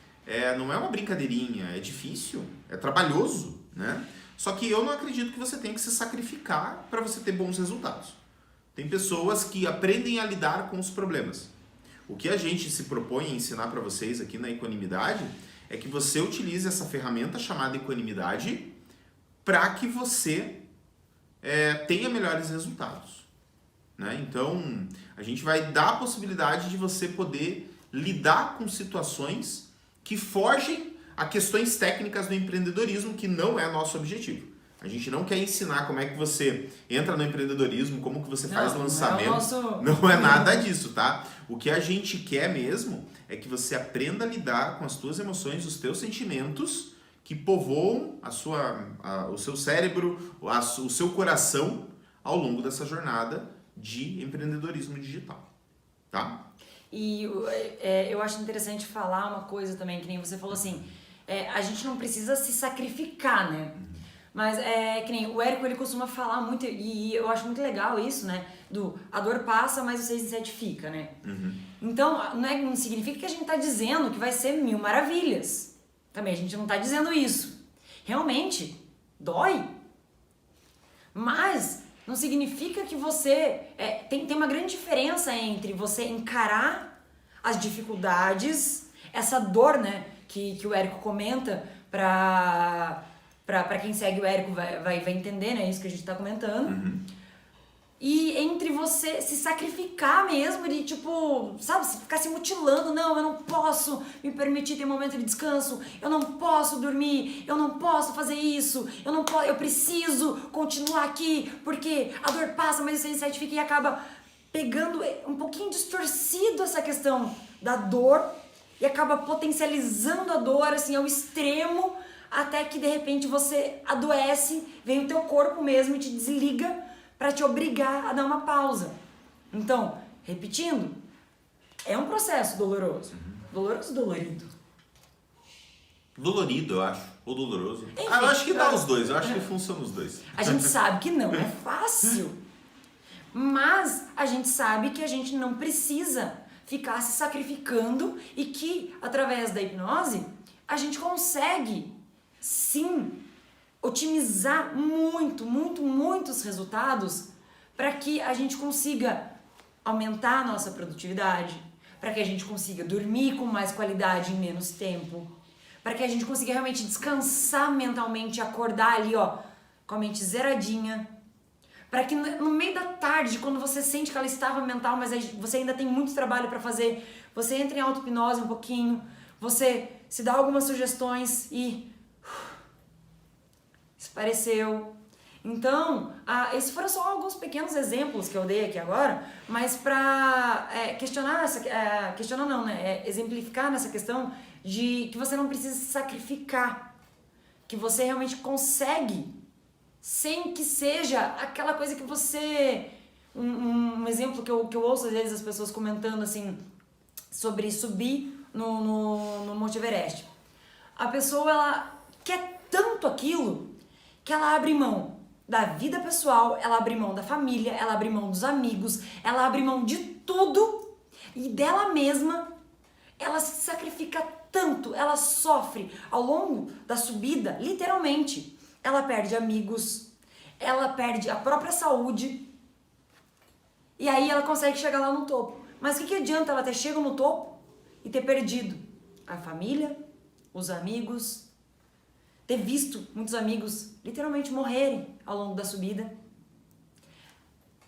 não é uma brincadeirinha, é difícil, é trabalhoso, né? Só que eu não acredito que você tem que se sacrificar para você ter bons resultados. Tem pessoas que aprendem a lidar com os problemas. O que a gente se propõe a ensinar para vocês aqui na Equanimidade é que você utilize essa ferramenta chamada Equanimidade para que você tenha melhores resultados, né? Então, a gente vai dar a possibilidade de você poder lidar com situações que fogem a questões técnicas do empreendedorismo, que não é nosso objetivo. A gente não quer ensinar como é que você entra no empreendedorismo, como que você faz lançamento. Não é nada disso, tá? O que a gente quer mesmo é que você aprenda a lidar com as tuas emoções, os teus sentimentos que povoam o seu cérebro, o seu coração ao longo dessa jornada de empreendedorismo digital, tá? E eu acho interessante falar uma coisa também, que nem você falou assim, a gente não precisa se sacrificar, né? Mas que nem o Érico, ele costuma falar muito, e eu acho muito legal isso, né? A dor passa, mas o 6 em 7 fica, né? Uhum. Então, não significa que a gente tá dizendo que vai ser 1000 maravilhas. Também a gente não tá dizendo isso. Realmente, dói. Mas não significa que você... tem uma grande diferença entre você encarar as dificuldades, essa dor, né? Que o Érico comenta pra quem segue o Érico vai entender, né? Isso que a gente tá comentando. Uhum. E entre você se sacrificar mesmo, de tipo, sabe, ficar se mutilando. Não, eu não posso me permitir ter um momento de descanso. Eu não posso dormir. Eu não posso fazer isso. Eu preciso continuar aqui, porque a dor passa, mas isso aí fica e acaba pegando um pouquinho distorcido essa questão da dor e acaba potencializando a dor, assim, ao extremo, até que de repente você adoece, vem o teu corpo mesmo e te desliga para te obrigar a dar uma pausa. Então, repetindo, é um processo doloroso. Doloroso ou dolorido? Dolorido, eu acho. Ou doloroso. Enfim, eu acho que dá os dois. Eu acho que funciona os dois. A gente sabe que não é fácil. Mas a gente sabe que a gente não precisa ficar se sacrificando e que, através da hipnose, a gente consegue, sim, otimizar muitos resultados para que a gente consiga aumentar a nossa produtividade, para que a gente consiga dormir com mais qualidade em menos tempo, para que a gente consiga realmente descansar mentalmente, acordar ali, ó, com a mente zeradinha, para que no meio da tarde, quando você sente que ela estava mental, mas você ainda tem muito trabalho para fazer, você entra em auto-hipnose um pouquinho, você se dá algumas sugestões e espareceu. Então, esses foram só alguns pequenos exemplos que eu dei aqui agora, mas para exemplificar nessa questão de que você não precisa se sacrificar, que você realmente consegue, sem que seja aquela coisa que você... Um exemplo que eu ouço às vezes as pessoas comentando assim, sobre subir no Monte Everest. A pessoa, ela quer tanto aquilo que ela abre mão da vida pessoal, ela abre mão da família, ela abre mão dos amigos, ela abre mão de tudo e dela mesma. Ela se sacrifica tanto, ela sofre ao longo da subida, literalmente. Ela perde amigos, ela perde a própria saúde e aí ela consegue chegar lá no topo. Mas o que adianta ela ter chegado no topo e ter perdido a família, os amigos, ter visto muitos amigos literalmente morrerem ao longo da subida?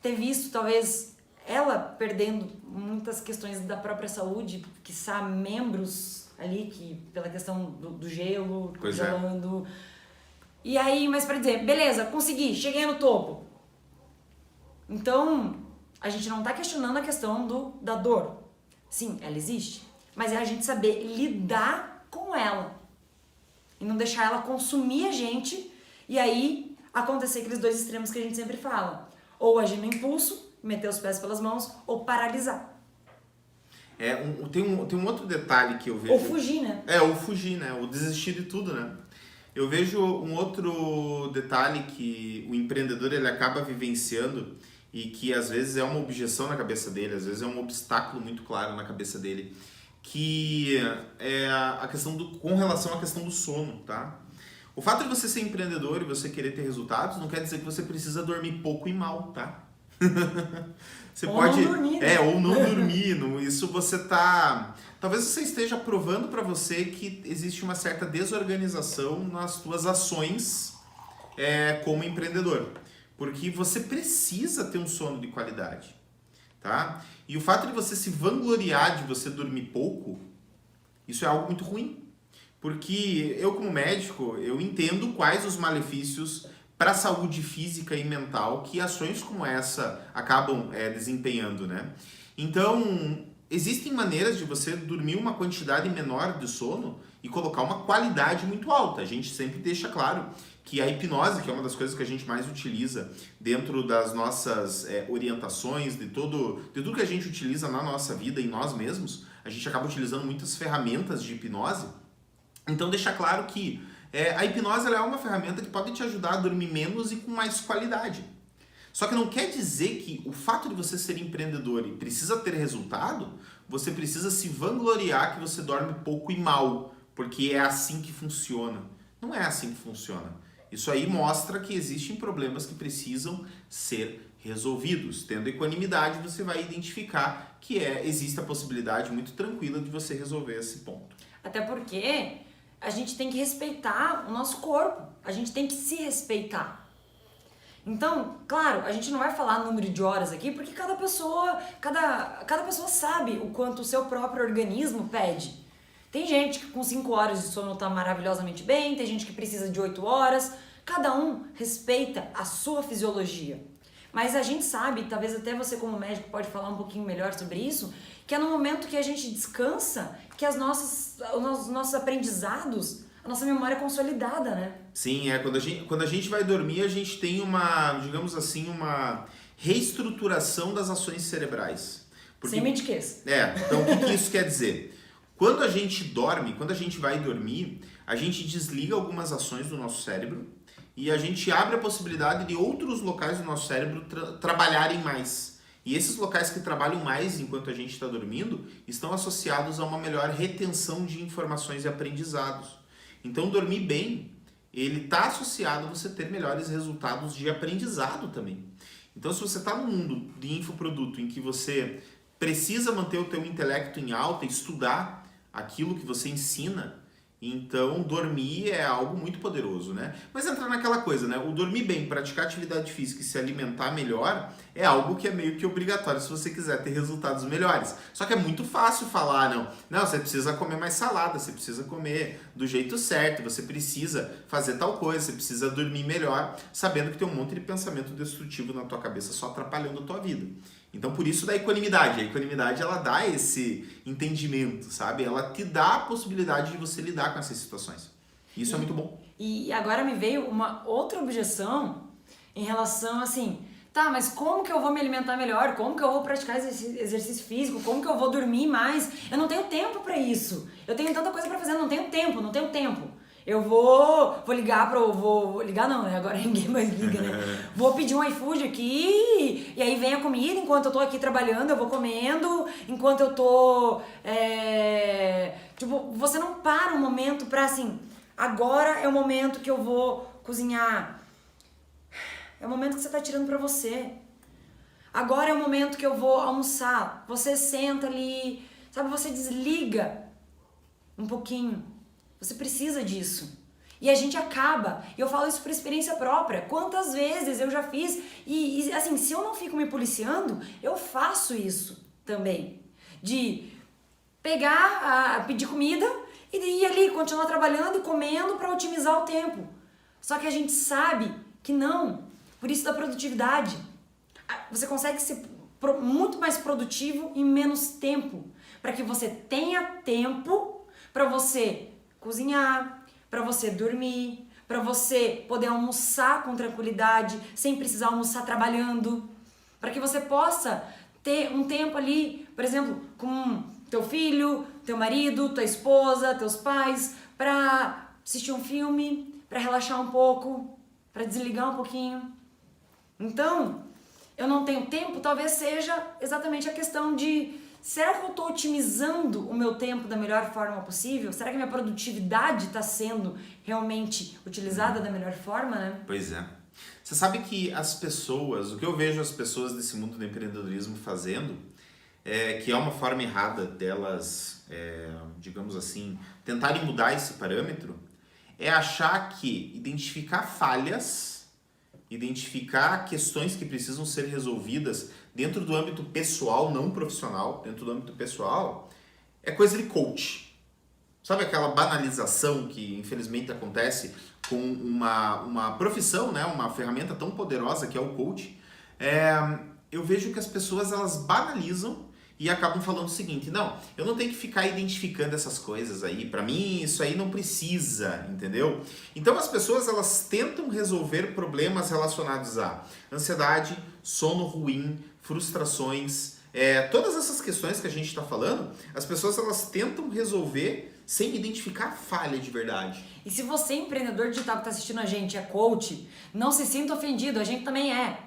ter visto talvez ela perdendo muitas questões da própria saúde, quiçá membros ali, que pela questão do gelo, gelando. E aí, mas pra dizer, beleza, consegui, cheguei no topo. Então, a gente não tá questionando a questão da dor. Sim, ela existe. Mas é a gente saber lidar com ela. E não deixar ela consumir a gente. E aí, acontecer aqueles dois extremos que a gente sempre fala. Ou agir no impulso, meter os pés pelas mãos, ou paralisar. Tem um outro detalhe que eu vejo... Ou fugir, né? Ou fugir, né? Ou desistir de tudo, né? Eu vejo um outro detalhe que o empreendedor ele acaba vivenciando e que às vezes é uma objeção na cabeça dele, às vezes é um obstáculo muito claro na cabeça dele, que é a questão com relação à questão do sono, tá? O fato de você ser empreendedor e você querer ter resultados não quer dizer que você precisa dormir pouco e mal, tá? Você ou pode não dormir, né? ou não dormir, isso você tá, talvez você esteja provando para você que existe uma certa desorganização nas suas ações como empreendedor, porque você precisa ter um sono de qualidade, tá? E o fato de você se vangloriar de você dormir pouco, isso é algo muito ruim, porque eu como médico, eu entendo quais os malefícios para a saúde física e mental que ações como essa acabam desempenhando, né? Então, existem maneiras de você dormir uma quantidade menor de sono e colocar uma qualidade muito alta. A gente sempre deixa claro que a hipnose, que é uma das coisas que a gente mais utiliza dentro das nossas orientações, de tudo que a gente utiliza na nossa vida e nós mesmos, a gente acaba utilizando muitas ferramentas de hipnose. Então, deixa claro que a hipnose ela é uma ferramenta que pode te ajudar a dormir menos e com mais qualidade. Só que não quer dizer que o fato de você ser empreendedor e precisa ter resultado, você precisa se vangloriar que você dorme pouco e mal, porque é assim que funciona. Não é assim que funciona. Isso aí mostra que existem problemas que precisam ser resolvidos. Tendo equanimidade, você vai identificar que existe a possibilidade muito tranquila de você resolver esse ponto. Até porque a gente tem que respeitar o nosso corpo, a gente tem que se respeitar. Então, claro, a gente não vai falar número de horas aqui, porque cada pessoa sabe o quanto o seu próprio organismo pede. Tem gente que com 5 horas de sono tá maravilhosamente bem, tem gente que precisa de 8 horas, cada um respeita a sua fisiologia. Mas a gente sabe, talvez até você como médico pode falar um pouquinho melhor sobre isso, que é no momento que a gente descansa que os nossos aprendizados, a nossa memória é consolidada, né? Sim, quando a gente vai dormir, a gente tem uma, digamos assim, uma reestruturação das ações cerebrais. Sem mentiquez. Então o que isso quer dizer? Quando a gente dorme, quando a gente vai dormir, a gente desliga algumas ações do nosso cérebro e a gente abre a possibilidade de outros locais do nosso cérebro trabalharem mais. E esses locais que trabalham mais enquanto a gente está dormindo estão associados a uma melhor retenção de informações e aprendizados. Então, dormir bem, ele está associado a você ter melhores resultados de aprendizado também. Então, se você está num mundo de infoproduto em que você precisa manter o teu intelecto em alta, estudar aquilo que você ensina, então dormir é algo muito poderoso, né? Mas entra naquela coisa, né? O dormir bem, praticar atividade física e se alimentar melhor é algo que é meio que obrigatório se você quiser ter resultados melhores. Só que é muito fácil falar, não, você precisa comer mais salada, você precisa comer do jeito certo, você precisa fazer tal coisa, você precisa dormir melhor, sabendo que tem um monte de pensamento destrutivo na tua cabeça só atrapalhando a tua vida. Então, por isso da equanimidade. A equanimidade, ela dá esse entendimento, sabe? Ela te dá a possibilidade de você lidar com essas situações. Isso é muito bom. E agora me veio uma outra objeção em relação, assim, tá, mas como que eu vou me alimentar melhor? Como que eu vou praticar exercício físico? Como que eu vou dormir mais? Eu não tenho tempo pra isso. Eu tenho tanta coisa pra fazer, não tenho tempo. Eu vou ligar vou ligar não, né? Agora ninguém mais liga, né? Vou pedir um iFood aqui, e aí vem a comida, enquanto eu tô aqui trabalhando, eu vou comendo, enquanto eu tô... Tipo, você não para um momento pra assim, agora é o momento que eu vou cozinhar. É o momento que você tá tirando pra você. Agora é o momento que eu vou almoçar. Você senta ali, sabe? Você desliga um pouquinho. Você precisa disso. E a gente acaba, e eu falo isso por experiência própria, quantas vezes eu já fiz, e assim, se eu não fico me policiando, eu faço isso também. De pegar, pedir comida e ir ali, continuar trabalhando e comendo para otimizar o tempo. Só que a gente sabe que não, por isso da produtividade. Você consegue ser muito mais produtivo em menos tempo, para que você tenha tempo para você cozinhar, para você dormir, para você poder almoçar com tranquilidade, sem precisar almoçar trabalhando, para que você possa ter um tempo ali, por exemplo, com teu filho, teu marido, tua esposa, teus pais, para assistir um filme, para relaxar um pouco, para desligar um pouquinho. Então, eu não tenho tempo, talvez seja exatamente a questão de: será que eu estou otimizando o meu tempo da melhor forma possível? Será que minha produtividade está sendo realmente utilizada da melhor forma, né? Pois é. Você sabe que as pessoas, o que eu vejo as pessoas desse mundo do empreendedorismo fazendo, que é uma forma errada delas, digamos assim, tentarem mudar esse parâmetro, é achar que identificar falhas, identificar questões que precisam ser resolvidas dentro do âmbito pessoal, não profissional, dentro do âmbito pessoal, é coisa de coach. Sabe aquela banalização que infelizmente acontece com uma profissão, né? Uma ferramenta tão poderosa que é o coach? Eu vejo que as pessoas elas banalizam e acabam falando o seguinte: não, eu não tenho que ficar identificando essas coisas aí, pra mim isso aí não precisa, entendeu? Então as pessoas elas tentam resolver problemas relacionados a ansiedade, sono ruim, frustrações, todas essas questões que a gente está falando, as pessoas elas tentam resolver sem identificar a falha de verdade. E se você, empreendedor digital que está assistindo a gente, é coach, não se sinta ofendido, a gente também é.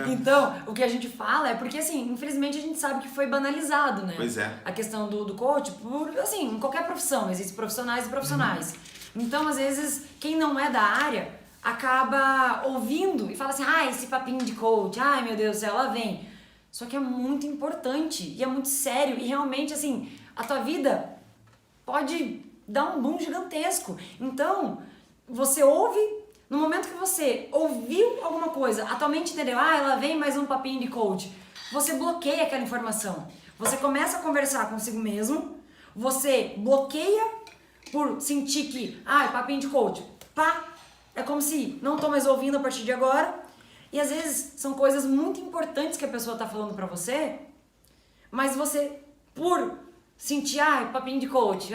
Então, o que a gente fala é porque, assim, infelizmente a gente sabe que foi banalizado, né? Pois é. A questão do coach, por, assim, em qualquer profissão, existem profissionais e profissionais. Então, às vezes, quem não é da área acaba ouvindo e fala assim: ah, esse papinho de coach, ai meu Deus do céu, lá vem. Só que é muito importante e é muito sério e realmente, assim, a tua vida pode dar um boom gigantesco. Então, você ouve, no momento que você ouviu alguma coisa, a tua mente entendeu: ah, ela vem mais um papinho de coach, você bloqueia aquela informação. Você começa a conversar consigo mesmo, você bloqueia por sentir que, ah, é papinho de coach, pá, é como se não tô mais ouvindo a partir de agora. E às vezes são coisas muito importantes que a pessoa tá falando pra você, mas você, por sentir, papinho de coach,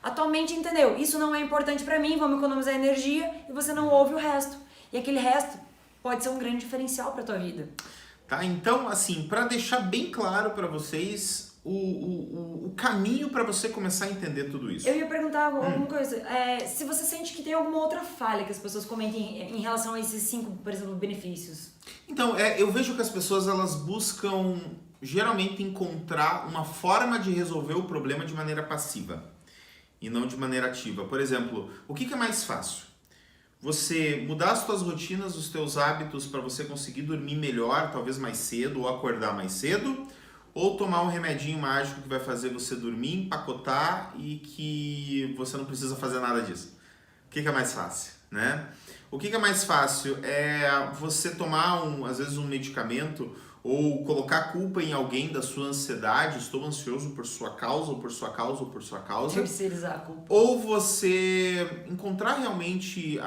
atualmente entendeu, isso não é importante pra mim, vamos economizar energia, e você não ouve o resto. E aquele resto pode ser um grande diferencial pra tua vida. Tá, então, assim, para deixar bem claro para vocês o caminho para você começar a entender tudo isso. Eu ia perguntar alguma coisa, se você sente que tem alguma outra falha que as pessoas comentem em relação a esses 5, por exemplo, benefícios. Então, eu vejo que as pessoas elas buscam geralmente encontrar uma forma de resolver o problema de maneira passiva e não de maneira ativa. Por exemplo, o que é mais fácil? Você mudar as suas rotinas, os teus hábitos para você conseguir dormir melhor, talvez mais cedo, ou acordar mais cedo, ou tomar um remedinho mágico que vai fazer você dormir, empacotar e que você não precisa fazer nada disso. O que é mais fácil, né? O que é mais fácil é você tomar, às vezes, um medicamento ou colocar culpa em alguém da sua ansiedade, estou ansioso por sua causa, ou por sua causa, ou por sua causa. Terceirizar a culpa. Ou você encontrar realmente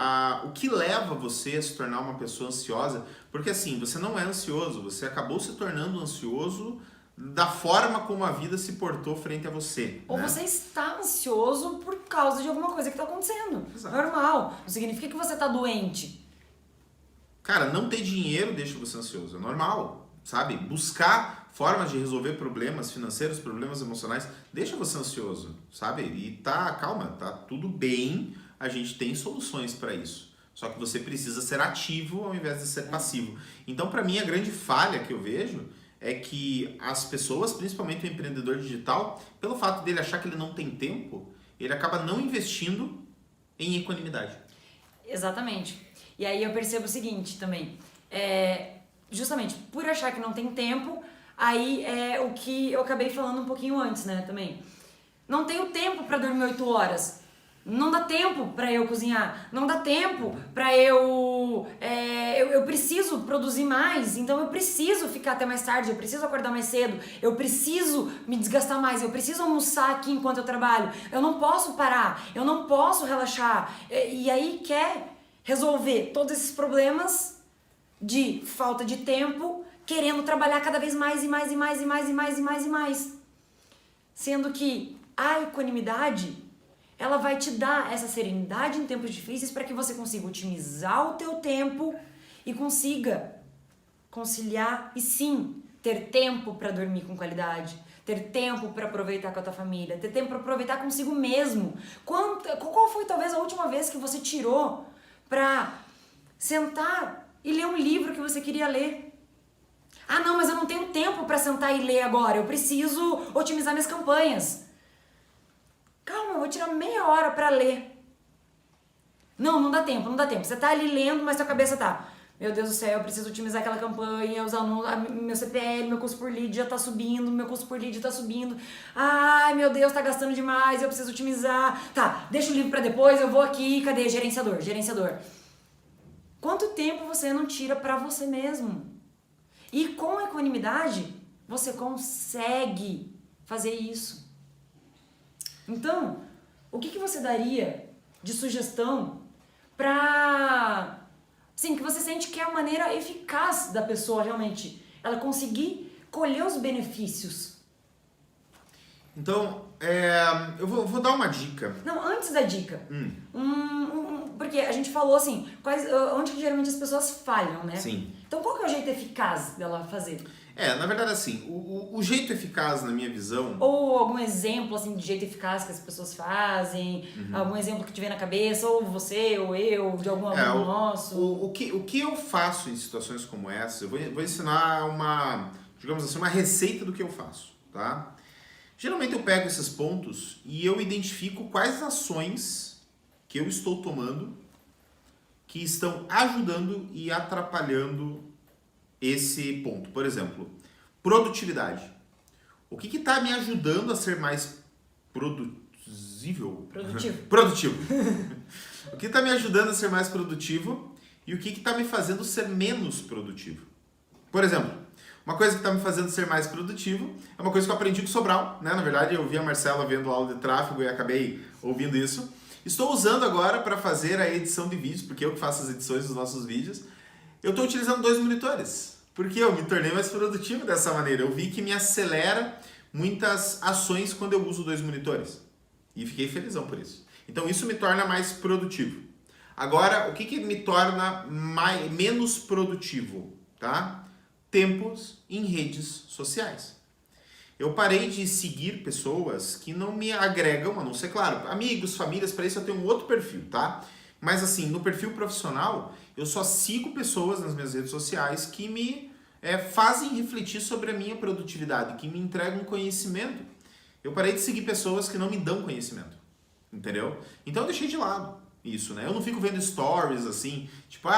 o que leva você a se tornar uma pessoa ansiosa, porque assim, você não é ansioso, você acabou se tornando ansioso da forma como a vida se portou frente a você. Ou né? você está ansioso por causa de alguma coisa que está acontecendo. Exato. Normal. Não significa que você está doente. Cara, não ter dinheiro deixa você ansioso, é normal. Sabe? Buscar formas de resolver problemas financeiros, problemas emocionais, deixa você ansioso, sabe? E calma, tá tudo bem, a gente tem soluções para isso. Só que você precisa ser ativo ao invés de ser passivo. Então, para mim, a grande falha que eu vejo é que as pessoas, principalmente o empreendedor digital, pelo fato dele achar que ele não tem tempo, ele acaba não investindo em equanimidade. Exatamente. E aí eu percebo o seguinte também, justamente por achar que não tem tempo, aí é o que eu acabei falando um pouquinho antes, né, também. Não tenho tempo para dormir 8 horas. Não dá tempo pra eu cozinhar, não dá tempo pra eu preciso produzir mais, então eu preciso ficar até mais tarde, eu preciso acordar mais cedo, eu preciso me desgastar mais, eu preciso almoçar aqui enquanto eu trabalho, eu não posso parar, eu não posso relaxar. E aí quer resolver todos esses problemas de falta de tempo, querendo trabalhar cada vez mais e mais e mais e mais e mais e mais e mais. Sendo que a equanimidade, ela vai te dar essa serenidade em tempos difíceis para que você consiga otimizar o teu tempo e consiga conciliar e sim ter tempo para dormir com qualidade, ter tempo para aproveitar com a tua família, ter tempo para aproveitar consigo mesmo. Qual foi talvez a última vez que você tirou para sentar e ler um livro que você queria ler? Ah, não, mas eu não tenho tempo para sentar e ler agora, eu preciso otimizar minhas campanhas. Calma, eu vou tirar meia hora pra ler. Não dá tempo, não dá tempo. Você tá ali lendo, mas sua cabeça tá... Meu Deus do céu, eu preciso otimizar aquela campanha, os alunos, meu CPL, meu custo por lead já tá subindo, meu custo por lead tá subindo. Ai, meu Deus, tá gastando demais, eu preciso otimizar. Tá, deixa o livro pra depois, eu vou aqui, cadê? Gerenciador. Quanto tempo você não tira pra você mesmo? E com equanimidade, você consegue fazer isso. Então, o que você daria de sugestão pra... Sim, que você sente que é a maneira eficaz da pessoa realmente, ela conseguir colher os benefícios? Então, eu vou dar uma dica. Não, antes da dica. Porque a gente falou assim, onde que geralmente as pessoas falham, né? Sim. Então qual que é o jeito eficaz dela fazer? Na verdade, assim, o jeito eficaz, na minha visão... Ou algum exemplo, assim, de jeito eficaz que as pessoas fazem, algum exemplo que te vem na cabeça, ou você, ou eu, de algum aluno nosso. O que eu faço em situações como essa, eu vou ensinar digamos assim, uma receita do que eu faço, tá? Geralmente eu pego esses pontos e eu identifico quais ações que eu estou tomando que estão ajudando e atrapalhando esse ponto. Por exemplo, produtividade. O que está me ajudando a ser mais produtivo. O que está me ajudando a ser mais produtivo e o que está me fazendo ser menos produtivo. Por exemplo, uma coisa que está me fazendo ser mais produtivo é uma coisa que eu aprendi com o Sobral, né? Na verdade, eu vi a Marcela vendo aula de tráfego e acabei ouvindo isso. Estou usando agora para fazer a edição de vídeos, porque eu que faço as edições dos nossos vídeos. Eu estou utilizando 2 monitores, porque eu me tornei mais produtivo dessa maneira. Eu vi que me acelera muitas ações quando eu uso 2 monitores. E fiquei felizão por isso. Então isso me torna mais produtivo. Agora, o que me torna menos produtivo? Tá? Tempos em redes sociais. Eu parei de seguir pessoas que não me agregam, a não ser, claro, amigos, famílias, para isso eu tenho um outro perfil, tá? Mas assim, no perfil profissional, eu só sigo pessoas nas minhas redes sociais que me fazem refletir sobre a minha produtividade, que me entregam conhecimento. Eu parei de seguir pessoas que não me dão conhecimento, entendeu? Então eu deixei de lado isso, né? Eu não fico vendo stories assim, tipo,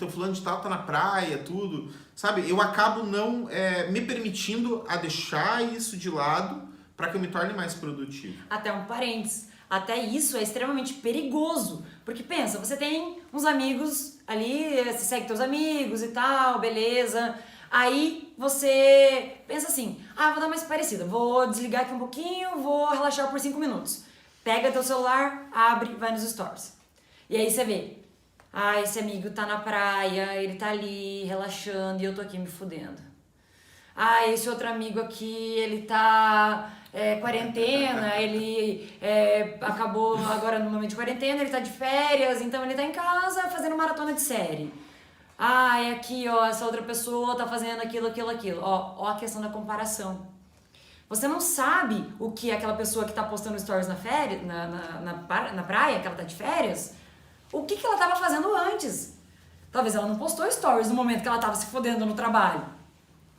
fulano de tal tá na praia, tudo, sabe? Eu acabo não me permitindo a deixar isso de lado para que eu me torne mais produtivo. Até um parênteses. Até isso é extremamente perigoso. Porque pensa, você tem uns amigos ali, você segue teus amigos e tal, beleza. Aí você pensa assim, vou dar mais parecida, vou desligar aqui um pouquinho, vou relaxar por 5 minutos. Pega teu celular, abre, vai nos stories. E aí você vê, esse amigo tá na praia, ele tá ali relaxando e eu tô aqui me fudendo. Esse outro amigo aqui, ele tá quarentena, ele acabou agora no momento de quarentena, ele tá de férias, então ele tá em casa fazendo maratona de série. Aqui, essa outra pessoa tá fazendo aquilo. Ó a questão da comparação. Você não sabe o que aquela pessoa que tá postando stories na praia, que ela tá de férias, o que ela tava fazendo antes. Talvez ela não postou stories no momento que ela tava se fodendo no trabalho.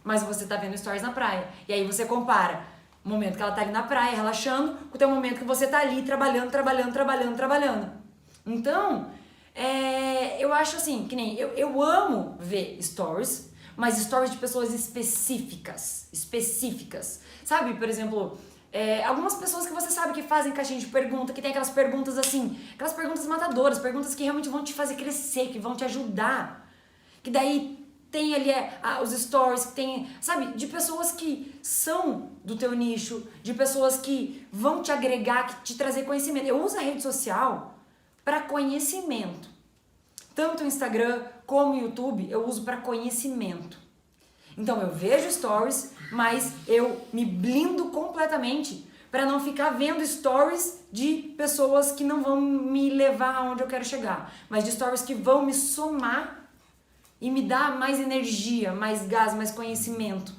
Mas você tá vendo stories na praia. E aí você compara o momento que ela tá ali na praia, relaxando, com o teu momento que você tá ali trabalhando. Então, eu acho assim, que nem eu amo ver stories, mas stories de pessoas específicas. Sabe, por exemplo, Algumas pessoas que você sabe que fazem caixinha de pergunta, que tem aquelas perguntas assim, aquelas perguntas matadoras, perguntas que realmente vão te fazer crescer, que vão te ajudar. Que daí tem ali os stories, que tem, sabe, de pessoas que são do teu nicho, de pessoas que vão te agregar, que te trazer conhecimento. Eu uso a rede social para conhecimento. Tanto o Instagram como o YouTube eu uso para conhecimento. Então eu vejo stories, mas eu me blindo completamente para não ficar vendo stories de pessoas que não vão me levar aonde eu quero chegar, mas de stories que vão me somar e me dar mais energia, mais gás, mais conhecimento.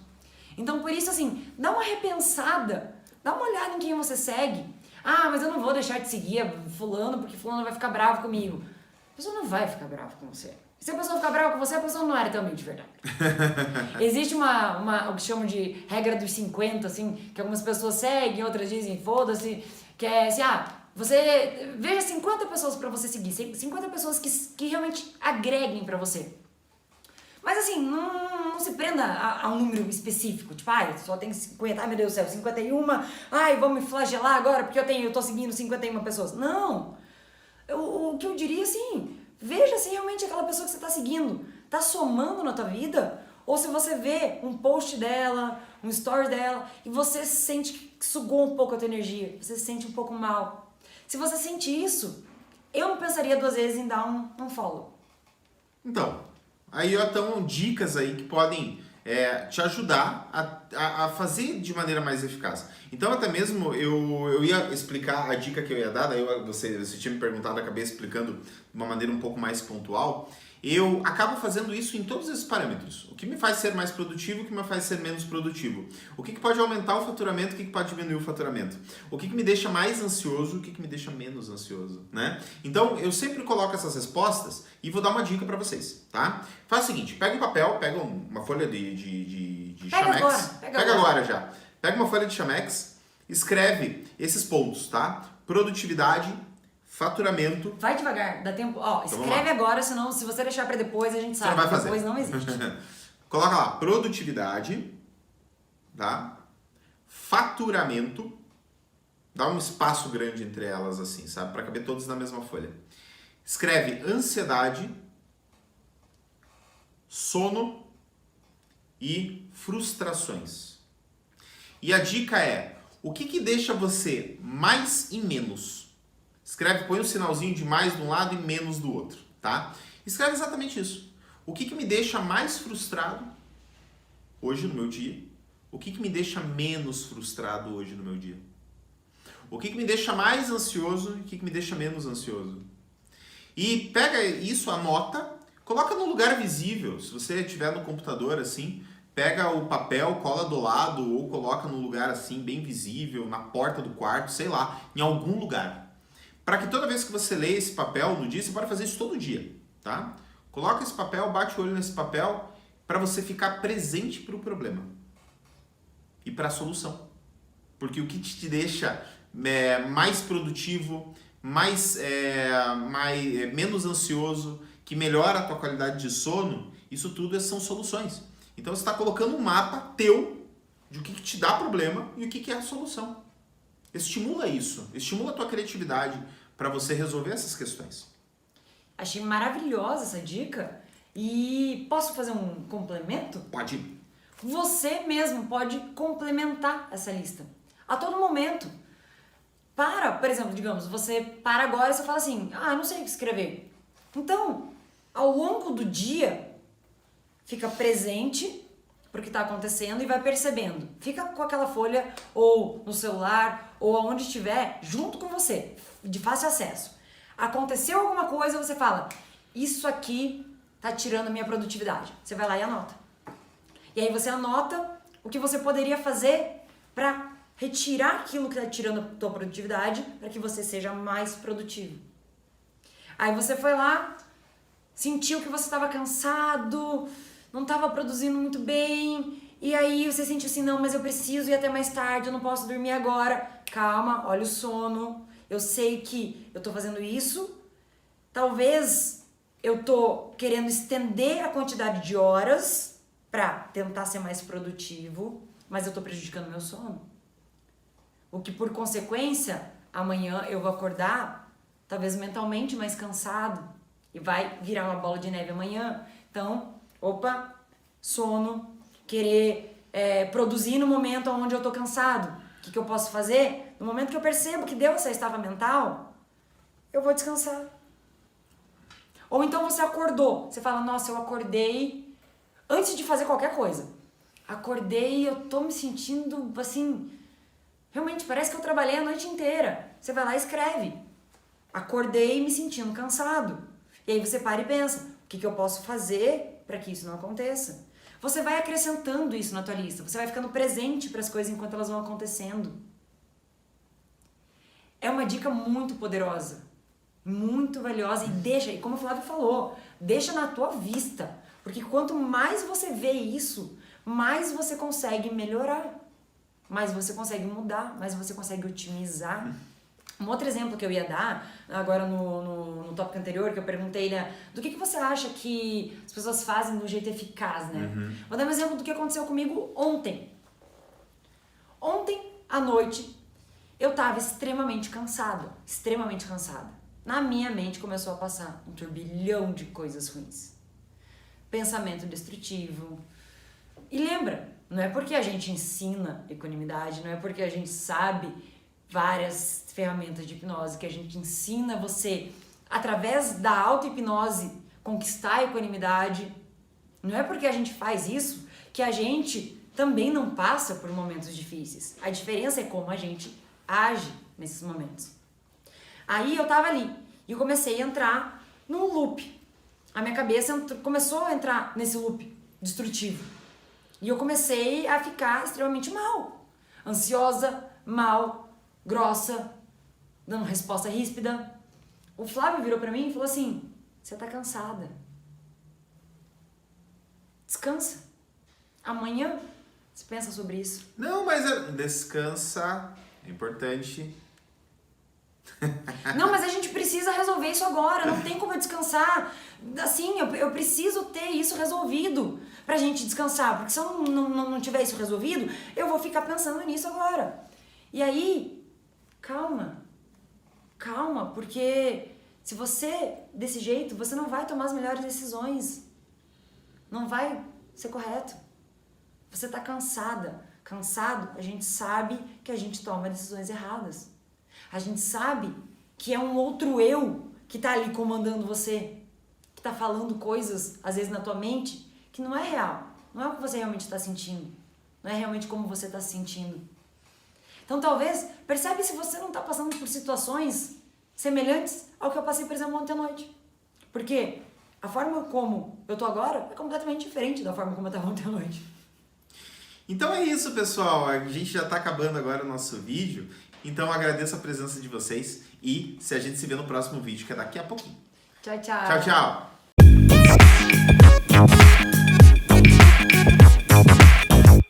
Então por isso assim, dá uma repensada, dá uma olhada em quem você segue. Ah, mas eu não vou deixar de seguir fulano porque fulano vai ficar bravo comigo. A pessoa não vai ficar brava com você. Se a pessoa ficar brava com você, a pessoa não era tão amigo de verdade. Existe o que chamam de regra dos 50, assim, que algumas pessoas seguem, outras dizem, foda-se, que é assim, você veja 50 pessoas pra você seguir, 50 pessoas que realmente agreguem pra você. Mas assim, não se prenda a um número específico, tipo, só tem 50, meu Deus do céu, 51, vou me flagelar agora porque eu tô seguindo 51 pessoas. Não! O que eu diria assim, veja se realmente aquela pessoa que você está seguindo está somando na tua vida, ou se você vê um post dela, um story dela, e você sente que sugou um pouco a tua energia, você se sente um pouco mal. Se você sente isso, eu não pensaria 2 vezes em dar um follow. Então, aí estão dicas aí que podem te ajudar a fazer de maneira mais eficaz. Então até mesmo eu ia explicar a dica que eu ia dar, daí você tinha me perguntado, acabei explicando de uma maneira um pouco mais pontual. Eu acabo fazendo isso em todos esses parâmetros. O que me faz ser mais produtivo, o que me faz ser menos produtivo. O que pode aumentar o faturamento, o que pode diminuir o faturamento. O que me deixa mais ansioso, o que me deixa menos ansioso, né? Então, eu sempre coloco essas respostas e vou dar uma dica para vocês, tá? Faz o seguinte, pega um papel, pega uma folha de Chamex. Pega agora já. Pega uma folha de Chamex, escreve esses pontos, tá? Produtividade, faturamento. Vai devagar, dá tempo. Escreve agora, senão se você deixar para depois, a gente sabe não vai que fazer. Depois não existe. Coloca lá, produtividade, tá? Faturamento. Dá um espaço grande entre elas assim, sabe? Para caber todos na mesma folha. Escreve ansiedade, sono e frustrações. E a dica é, o que deixa você mais e menos? Escreve, põe um sinalzinho de mais de um lado e menos do outro, tá? Escreve exatamente isso. O que me deixa mais frustrado hoje no meu dia? O que me deixa menos frustrado hoje no meu dia? O que me deixa mais ansioso e o que me deixa menos ansioso? E pega isso, anota, coloca num lugar visível. Se você estiver no computador assim, pega o papel, cola do lado ou coloca num lugar assim bem visível, na porta do quarto, sei lá, em algum lugar. Para que toda vez que você lê esse papel no dia, você pode fazer isso todo dia, tá? Coloca esse papel, bate o olho nesse papel para você ficar presente para o problema e para a solução. Porque o que te deixa mais produtivo, menos ansioso, que melhora a tua qualidade de sono, isso tudo são soluções. Então você está colocando um mapa teu de o que te dá problema e o que é a solução. Estimula isso, estimula a tua criatividade para você resolver essas questões. Achei maravilhosa essa dica e posso fazer um complemento? Pode. Você mesmo pode complementar essa lista a todo momento. Por exemplo, digamos, você para agora e você fala assim, eu não sei o que escrever. Então, ao longo do dia, fica presente pro que está acontecendo e vai percebendo. Fica com aquela folha ou no celular ou aonde estiver junto com você, de fácil acesso. Aconteceu alguma coisa, você fala, isso aqui tá tirando a minha produtividade. Você vai lá e anota. E aí você anota o que você poderia fazer para retirar aquilo que está tirando a tua produtividade para que você seja mais produtivo. Aí você foi lá, sentiu que você estava cansado, não estava produzindo muito bem, e aí você sentiu assim, não, mas eu preciso ir até mais tarde, eu não posso dormir agora. Calma, olha o sono, eu sei que eu tô fazendo isso, talvez eu tô querendo estender a quantidade de horas pra tentar ser mais produtivo, mas eu tô prejudicando meu sono. O que, por consequência, amanhã eu vou acordar, talvez mentalmente mais cansado, e vai virar uma bola de neve amanhã. Então, opa, sono, querer produzir no momento onde eu tô cansado. O que eu posso fazer? No momento que eu percebo que deu essa estafa mental, eu vou descansar. Ou então você acordou, você fala, nossa, eu acordei antes de fazer qualquer coisa. Acordei e eu tô me sentindo assim, realmente parece que eu trabalhei a noite inteira. Você vai lá e escreve. Acordei me sentindo cansado. E aí você para e pensa, o que eu posso fazer para que isso não aconteça? Você vai acrescentando isso na tua lista, você vai ficando presente para as coisas enquanto elas vão acontecendo. É uma dica muito poderosa, muito valiosa e como o Flávio falou, deixa na tua vista, porque quanto mais você vê isso, mais você consegue melhorar, mais você consegue mudar, mais você consegue otimizar. Um outro exemplo que eu ia dar, agora no tópico anterior, que eu perguntei, né, do que você acha que as pessoas fazem de um jeito eficaz, né? Vou dar um exemplo do que aconteceu comigo ontem. Ontem à noite, eu tava extremamente cansada. Na minha mente começou a passar um turbilhão de coisas ruins. Pensamento destrutivo. E lembra, não é porque a gente ensina equanimidade, não é porque a gente sabe várias ferramentas de hipnose, que a gente ensina você, através da auto-hipnose, conquistar a equanimidade. Não é porque a gente faz isso que a gente também não passa por momentos difíceis. A diferença é como a gente age nesses momentos. Aí eu tava ali e eu comecei a entrar num loop. A minha cabeça começou a entrar nesse loop destrutivo. E eu comecei a ficar extremamente mal. Ansiosa, mal, grossa, dando resposta ríspida. O Flávio virou pra mim e falou assim, você tá cansada. Descansa. Amanhã você pensa sobre isso. Não, mas descansa, é importante. Não, mas a gente precisa resolver isso agora, não tem como eu descansar. Assim, eu preciso ter isso resolvido pra gente descansar, porque se eu não tiver isso resolvido, eu vou ficar pensando nisso agora. E aí, calma, porque se você, desse jeito, você não vai tomar as melhores decisões, não vai ser correto. Você tá cansada, cansado, a gente sabe que a gente toma decisões erradas. A gente sabe que é um outro eu que tá ali comandando você, que tá falando coisas, às vezes na tua mente, que não é real. Não é o que você realmente tá sentindo. Não é realmente como você tá se sentindo. Então talvez, percebe se você não tá passando por situações semelhantes ao que eu passei, por exemplo, ontem à noite. Porque a forma como eu tô agora é completamente diferente da forma como eu tava ontem à noite. Então é isso, pessoal. A gente já tá acabando agora o nosso vídeo. Então agradeço a presença de vocês e a gente se vê no próximo vídeo, que é daqui a pouquinho. Tchau, tchau. Tchau, tchau.